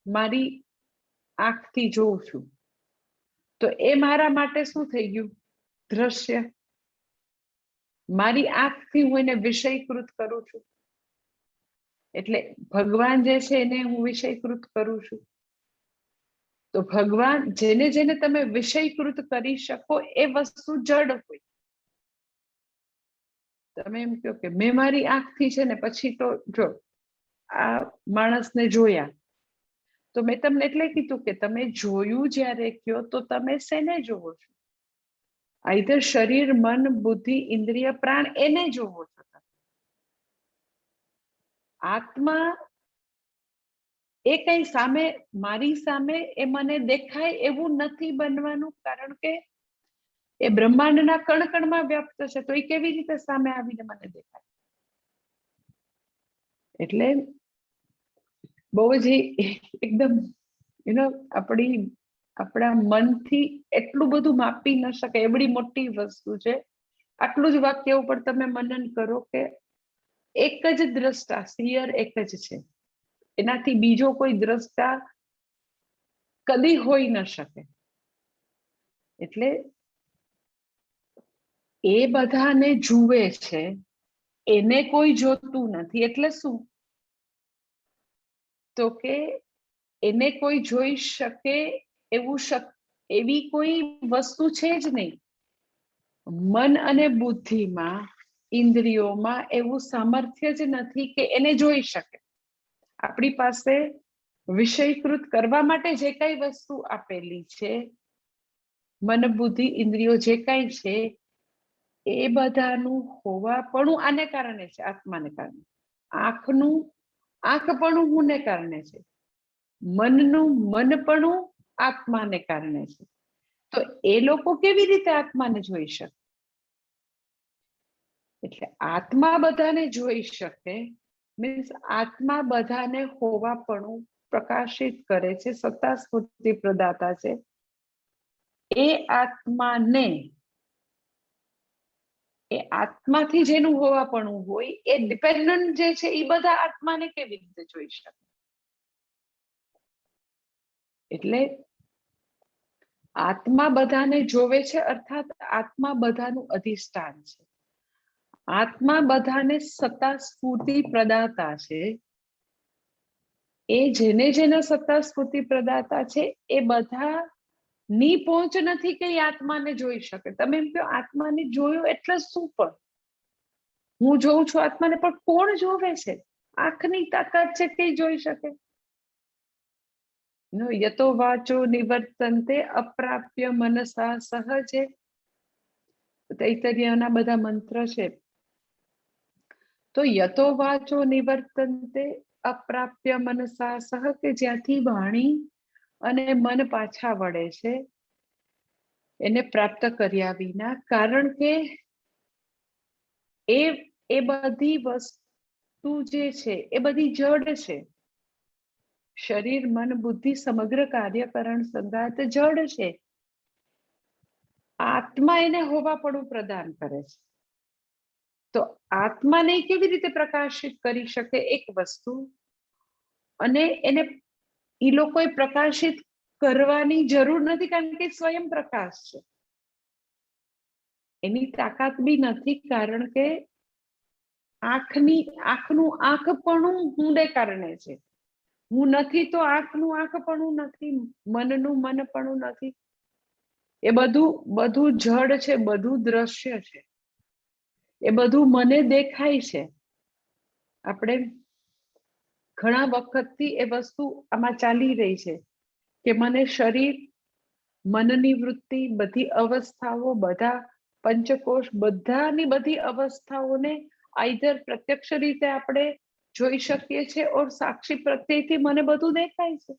મારી આંખથી જોઉં છું. તો એ મારા માટે શું થઈ ગયું? દ્રશ્ય. મારી આંખથી હું એને વિષયકૃત કરું છું. એટલે ભગવાન જે છે એને હું વિષયકૃત કરું છું. તો ભગવાન જેને જેને તમે વિષયકૃત કરી શકો એ વસ્તુ જડ હોય. તમે એમ કહો કે મેં મારી આંખથી છે ને પછી તો જો આ માણસને જોયા, તો મેં તમને એટલે કીધું કે તમે જોયું જ્યારે કયો તો તમે શેને જોવો છો? આઈધર શરીર, મન, બુદ્ધિ, ઇન્દ્રિય, પ્રાણ એને જોવો છો. આત્મા એ કઈ સામે, મારી સામે એ મને દેખાય એવું નથી બનવાનું, કારણ કે એ બ્રહ્માંડના કણકણમાં વ્યાપ્ત છે. તો એ કેવી રીતે સામે આવીને મને દેખાય? એટલે બહુ જ એકદમ આપણા મનથી એટલું બધું માપી ન શકે એવડી મોટી વસ્તુ છે. આટલું જ વાક્ય ઉપર તમે મનન કરો કે એક જ દ્રષ્ટા, સિયર એક જ છે. એનાથી બીજો કોઈ દ્રષ્ટા કદી હોઈ ન શકે. એટલે એ બધાને જુએ છે, એને કોઈ જોતું નથી. એટલે શું? તો કે એને કોઈ જોઈ શકે એવી કોઈ વસ્તુ છે જ નહીં. મન અને બુદ્ધિમાં, ઇન્દ્રિયોમાં એવું સામર્થ્ય જ નથી કે એને જોઈ શકે. આપણી પાસે વિષયકૃત કરવા માટે જે કઈ વસ્તુ આપેલી છે, મન, બુદ્ધિ, ઇન્દ્રિયો જે કઈ છે, એ બધાનું હોવાપણું આને કારણે છે, આત્માને કારણે. આંખપણું હુંને કારણે છે. મનનું મનપણું આત્માને કારણે છે. તો એ લોકો કેવી રીતે આત્માને જોઈ શકે? એટલે આત્મા બધાને જોઈ શકે મીન્સ આત્મા બધાને હોવાપણું પ્રકાશિત કરે છે, સત્તા સ્ફૂર્તિ પ્રદાતા છે. એ આત્માથી જેનું હોવાપણું હોય એ ડિપેન્ડન્ટ જે છે એ બધા આત્માને કેવી રીતે જોઈ શકે? એટલે આત્મા બધાને જોવે છે, અર્થાત આત્મા બધાનું અધિષ્ઠાન છે. આત્મા બધાને સત્તા સ્ફૂર્તિ પ્રદાતા છે. એ જેને જેને સત્તા સ્ફૂર્તિ પ્રદાતા છે એ બધા ની પહોંચ નથી કે આત્માને જોઈ શકે. તમે એમ કહો આત્માને જોયો એટલે શું? પણ હું જોઉં છું આત્માને, પણ કોણ જોવે છે? આંખની તાકાત છે કે જોઈ શકે? યતો વાચો નિવર્તન્તે અપ્રાપ્ય મનસા સહજે. તૈતરીયના બધા મંત્ર છે. તો યતો વાચો નિવર્તન્તે અપ્રાપ્ય મનસા સહ, કે જ્યાંથી વાણી અને મન પાછા વળે છે એને પ્રાપ્ત કર્યા વિના. કારણ કે એ બધી વસ્તુ જે છે એ બધી જડ છે. શરીર, મન, બુદ્ધિ સમગ્ર કાર્યકરણ સંગાત જડ છે. આત્મા એને હોવાપણું પ્રદાન કરે છે. તો આત્માને કેવી રીતે પ્રકાશિત કરી શકે એક વસ્તુ? અને એને એ લોકોએ પ્રકાશિત કરવાની જરૂર નથી, કારણ કે સ્વયં પ્રકાશ છે. એની તાકાત બી નથી, કારણ કે આંખનું આંખપણું હુંને કારણે છે. હું નથી તો આંખનું આંખપણું નથી, મનનું મનપણું નથી. એ બધું જડ છે, બધું દ્રશ્ય છે, એ બધું મને દેખાય છે. આપણે ઘણા વખતથી એ વસ્તુ આમાં ચાલી રહી છે કે મને શરીર, મનની વૃત્તિ, બધી અવસ્થાઓ, બધા પંચકોશ, બધાની બધી અવસ્થાઓને આઈધર પ્રત્યક્ષ રીતે આપણે જોઈ શકીએ છીએ ઓર સાક્ષી પ્રત્યેથી મને બધું દેખાય છે.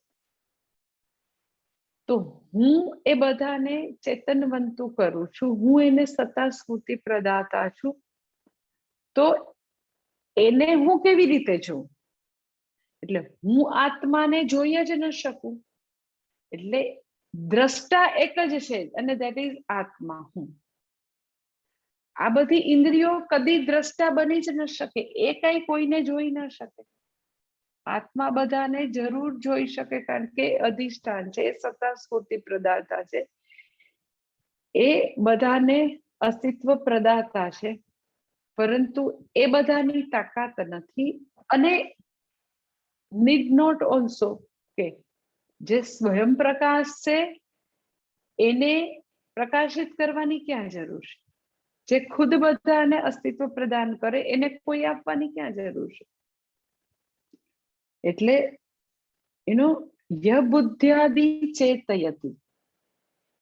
તો હું એ બધાને ચેતનવંતું કરું છું, હું એને સત્તા સ્ફૂર્તિ પ્રદાતા છું. તો એને હું કેવી રીતે જોઉં? એટલે હું આત્માને જોઈ જ ન શકું. એટલે દ્રષ્ટા એક જ છે અને ધેટ ઇઝ આત્મા, હું. આ બધી ઇન્દ્રિયો કદી દ્રષ્ટા બની જ ન શકે, એ કઈ કોઈને જોઈ ન શકે. આત્મા બધાને જરૂર જોઈ શકે, કારણ કે અધિષ્ઠાન છે, સત્તા સ્ફૂર્તિ પ્રદાતા છે, એ બધાને અસ્તિત્વ પ્રદાતા છે. પરંતુ એ બધાની તાકાત નથી. અને need not also કે જે સ્વયં પ્રકાશ છે એને પ્રકાશિત કરવાની ક્યાં જરૂર છે? જે ખુદ બધાને અસ્તિત્વ પ્રદાન કરે એને કોઈ આપવાની ક્યાં જરૂર છે? એટલે ય બુદ્ધ્યાદિ ચેતયતિ,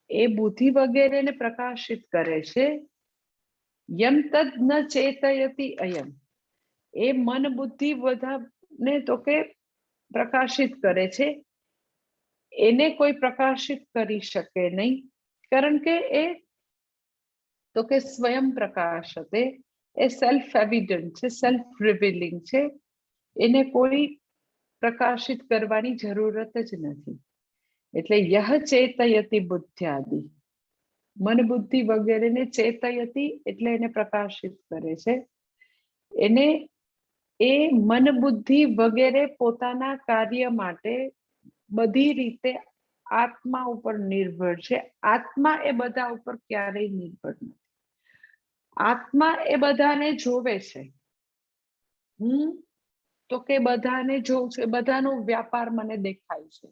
એ બુદ્ધિ વગેરેને પ્રકાશિત કરે છે. યમ તદ ન ચેતયતિ અયમ, એ મન બુદ્ધિ બધાને તો કે પ્રકાશિત કરે છે, એને કોઈ પ્રકાશિત કરી શકે નહીં, કારણ કે એ તો કે સ્વયં પ્રકાશ હતે, એ સેલ્ફ એવિડન્ટ છે, સેલ્ફ રિવીલિંગ છે, એને કોઈ પ્રકાશિત કરવાની જરૂરત જ નથી. એટલે યહ ચેતયતિ બુદ્ધ્યાદિ, મન બુદ્ધિ વગેરેને ચેતયતિ એટલે એને પ્રકાશિત કરે છે. એને એ મન બુદ્ધિ વગેરે પોતાના કાર્ય માટે બધી રીતે આત્મા ઉપર નિર્ભર છે. આત્મા એ બધા ઉપર ક્યારેય નિર્ભર નથી. આત્મા એ બધાને જોવે છે. હું તો કે બધાને જોઉં છું, બધાનો વ્યાપાર મને દેખાય છે,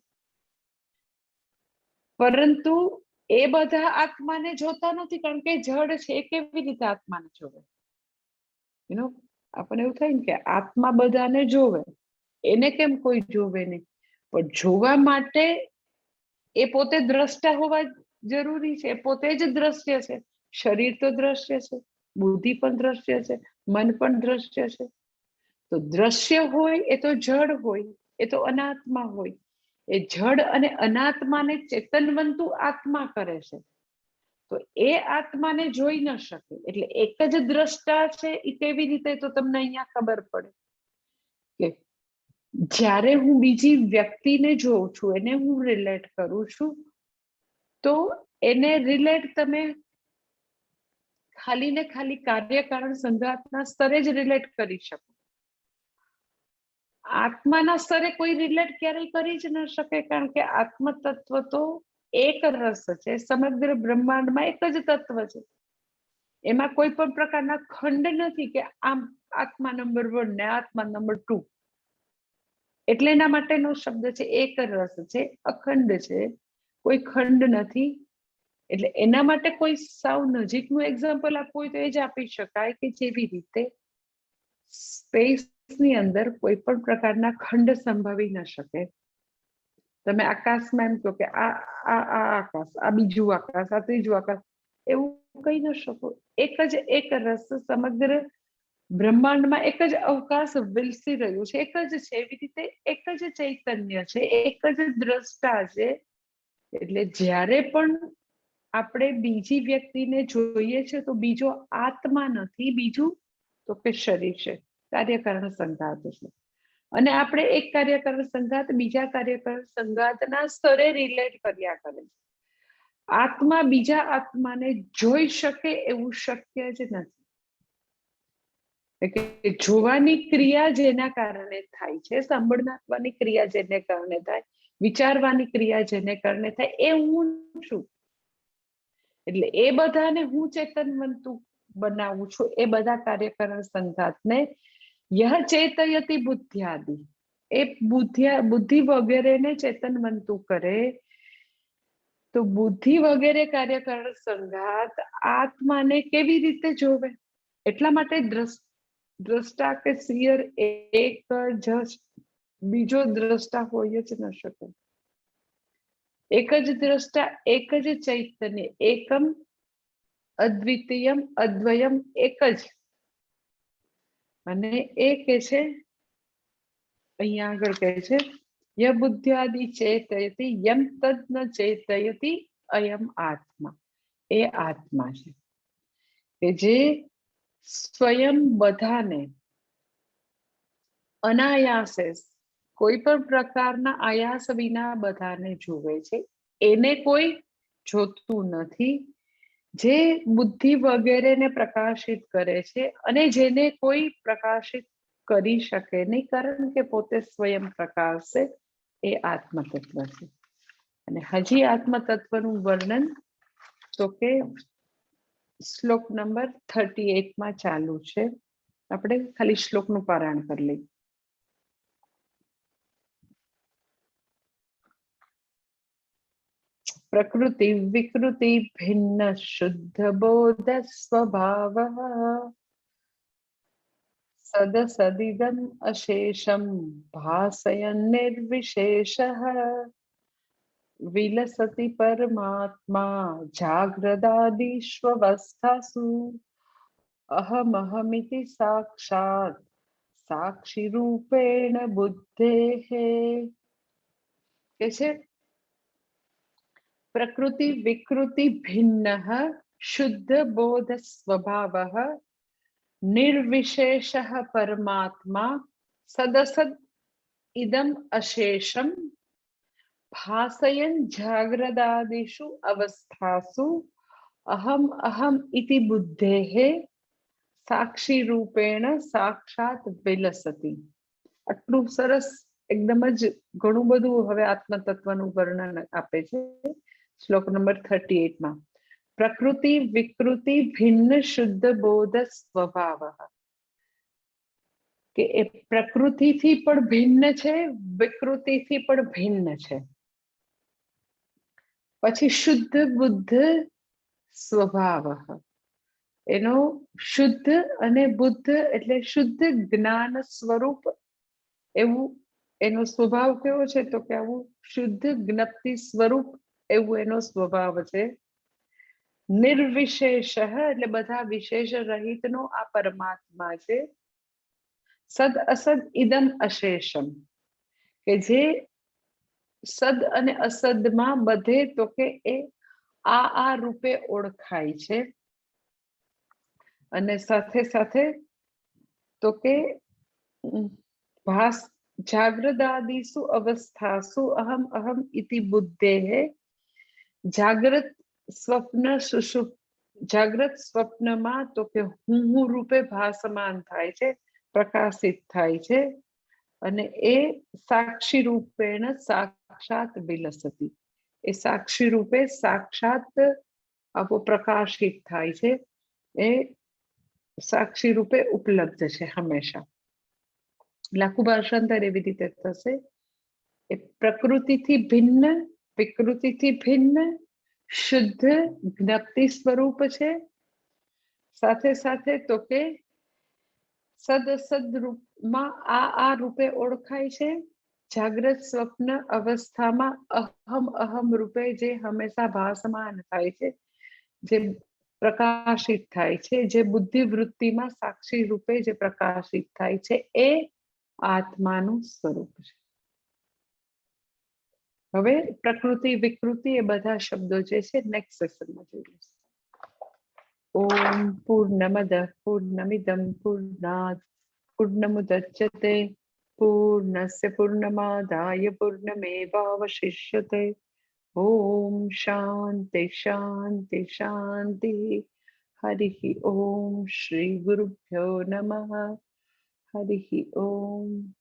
પરંતુ એ બધા આત્માને જોતા નથી, કારણ કે જડ છે. એ કેવી રીતે આત્માને જોવે? આપણને એવું થાય ને કે આત્મા બધાને જોવે, એને કેમ કોઈ જોવે નહીં? પણ જોવા માટે એ પોતે દ્રષ્ટા હોવા જરૂરી છે, પોતે જ દ્રશ્ય છે. શરીર તો દ્રશ્ય છે, બુદ્ધિ પણ દ્રશ્ય છે, મન પણ દ્રશ્ય છે. તો દ્રશ્ય હોય એ તો જડ હોય, એ તો અનાત્મા હોય. એ જડ અને અનાત્માને ચેતનવંતું આત્મા કરે છે. તો એ આત્માને જોઈ ન શકે. એટલે એક જ દ્રષ્ટા છે. એ કેવી રીતે? તો તમને અહીંયા ખબર પડે કે જ્યારે હું બીજી વ્યક્તિને જોઉં છું, એને હું રિલેટ કરું છું, તો એને રિલેટ તમે ખાલી ને ખાલી કાર્યકારણ સંઘાતના સ્તરે જ રિલેટ કરી શકો. આત્માના સ્તરે કોઈ રિલેટ ક્યારેય કરી જ ન શકે, કારણ કે આત્મ તત્વ તો એક રસ છે. સમગ્ર બ્રહ્માંડમાં એક જ તત્વ છે. એમાં કોઈ પણ પ્રકારના ખંડ નથી કે આમ આત્મા નંબર 1 ને આત્મા નંબર 2. એટલે એના માટેનો શબ્દ છે એક રસ છે, અખંડ છે, કોઈ ખંડ નથી. એટલે એના માટે કોઈ સાવ નજીકનું એક્ઝામ્પલ આપવું હોય તો એ જ આપી શકાય કે જેવી રીતે સ્પેસની અંદર કોઈ પણ પ્રકારના ખંડ સંભવી ન શકે. તમે આકાશમાં એમ કહો કે આ આકાશ, આ બીજું આકાશ, આ ત્રીજું આકાશ, એવું કહી ન શકો. એક જ એક રસ સમગ્ર બ્રહ્માંડમાં એક જ અવકાશ વિલસી રહ્યું છે, એક જ છે. એવી રીતે એક જ ચૈતન્ય છે, એક જ દ્રષ્ટા છે. એટલે જ્યારે પણ આપણે બીજી વ્યક્તિને જોઈએ છે તો બીજો આત્મા નથી, બીજું તો કે શરીર છે, કાર્યકારણ સંઘાત છે. અને આપણે એક કાર્યકારણ સંઘાત બીજા કાર્યકારણ સંઘાતના સ્તરે રિલેટ કર્યા કરે છે. આત્મા બીજા આત્માને જોઈ શકે એવું શક્ય જ નથી. કે જોવાની ક્રિયા જેના કારણે થાય છે, સાંભળવાની ક્રિયા જેને કારણે થાય, વિચારવાની ક્રિયા જેને કારણે થાય, એ હું છું. એટલે એ બધાને હું ચેતનવંતુ બનાવું છું. એ બધા કાર્યકરણ સંઘાતને યહ ચેતયતિ બુદ્ધ્યાદિ, એ બુદ્ધિ વગેરેને ચેતનવંતુ કરે. તો બુદ્ધિ વગેરે કાર્યકરણ સંઘાત આત્માને કેવી રીતે જોવે? એટલા માટે દ્રષ્ટા કે સિયર એક જ, બીજો દ્રષ્ટા હોય જ ન શકે. એક જ દ્રષ્ટા, એક જ ચૈતન્ય, એકમ અદ્વિતીયમ અદ્વયમ, એક જ. અને એ કે છે, અહીંયા આગળ કહે છે, ય બુદ્ધ્યાદિ ચેતયતિ યમ તદ ન ચેતયતિ અયમ આત્મા. એ આત્મા છે કે જે સ્વયં બધાને અનાયાસે, કોઈ પણ પ્રકારના આયાસ વિના બધાને જોવે છે. એને કોઈ જોતું નથી. જે બુદ્ધિ વગેરેને પ્રકાશિત કરે છે અને જેને કોઈ પ્રકાશિત કરી શકે નહીં, કારણ કે પોતે સ્વયં પ્રકાશ છે. એ આત્મતત્વ છે. અને હજી આત્મતત્વનું વર્ણન તો કે શ્લોક નંબર 38 માં ચાલુ છે. આપણે ખાલી શ્લોકનું પારાયણ કરી લઈએ. પ્રકૃતિ વિકૃતિ ભિન્ન શુદ્ધ બોધ સ્વભાવ સદસદિદમ અશેષમ ભાસયન નિર્વિશેષ વિલસતિ પરમાત્મા જાગ્રદાદિષ્વસ્થાસુ અહમહમિતિ સાક્ષાત સાક્ષી રૂપેણ બુદ્ધેઃ. કે છે પ્રકૃતિ વિકૃતિ ભિન્ન શુદ્ધ બોધ સ્વભાવ નિર્વિશેષ પરમાત્મા સદસદ ઇદમ અશેષમ ભાસયન જાગ્રદાદિષુ અવસ્થાસુ અહમ અહમ ઇતિ બુદ્ધેઃ સાક્ષી રૂપેણ સાક્ષાત વિલસતિ. આટલું સરસ, એકદમ જ ઘણું બધું હવે આત્મતત્વનું વર્ણન આપે છે શ્લોક નંબર 38 માં. પ્રકૃતિ વિકૃતિ ભિન્ન શુદ્ધ બોધ સ્વભાવ, કે એ પ્રકૃતિથી પણ ભિન્ન છે, વિકૃતિથી પણ ભિન્ન છે. પછી શુદ્ધ બુદ્ધ સ્વભાવ, એનો શુદ્ધ અને બુદ્ધ એટલે શુદ્ધ જ્ઞાન સ્વરૂપ, એવું એનો સ્વભાવ કેવો છે? તો કે આવું શુદ્ધ જ્ઞપ્તિ સ્વરૂપ એવું એનો સ્વભાવ છે. નિર્વિશેષ એટલે બધા વિશેષ રહિતનો આ પરમાત્મા છે. સદ અસદ ઇદમ અશેષમ, કે જે સદ અને અસદમાં બધે તો કે એ આ રૂપે ઓળખાય છે. અને સાથે સાથે તો કે ભાસ જાગ્રદાદિષુ અવસ્થાસુ અહમ અહમ ઇતિ બુદ્ધેઃ. જાગ્રત સ્વપ્ન સુષુપ્ત, જાગ્રત સ્વપ્નમાં તો કે હું રૂપે ભાસમાન થાય છે, પ્રકાશિત થાય છે. અને એ સાક્ષી રૂપેણ સાક્ષાત વિલસતિ, એ સાક્ષી રૂપે સાક્ષાત આપો પ્રકાશિત થાય છે. એ સાક્ષી રૂપે ઉપલબ્ધ છે હંમેશા. લાખું ભાષાંતર એવી રીતે થશે, એ પ્રકૃતિથી ભિન્ન, વિકૃતિથી ભિન્ન, શુદ્ધ જ્ઞપ્તિ સ્વરૂપ છે. સાથે સાથે તો કે સદ રૂપમાં આ રૂપે ઓળખાય છે. જાગ્રત સ્વપ્ન અવસ્થામાં અહમ અહમ રૂપે જે હંમેશા ભાસમાન થાય છે, જે પ્રકાશિત થાય છે, જે બુદ્ધિ વૃત્તિમાં સાક્ષી રૂપે જે પ્રકાશિત થાય છે, એ આત્માનું સ્વરૂપ છે. હવે પ્રકૃતિ વિકૃતિ એ બધા શબ્દો જે છે નેક્સ્ટ સેશનમાં જોઈએ. ઓમ પૂર્ણમદ પૂર્ણમિદમ પૂર્ણાત પૂર્ણમુદચ્યતે પૂર્ણસ્ય પૂર્ણમાદાય પૂર્ણમેવાવશિષ્યતે. ઓમ શાંતિ શાંતિ શાંતિ. हरिः ओम श्री गुरुभ्यो नमः। हरिः ओम।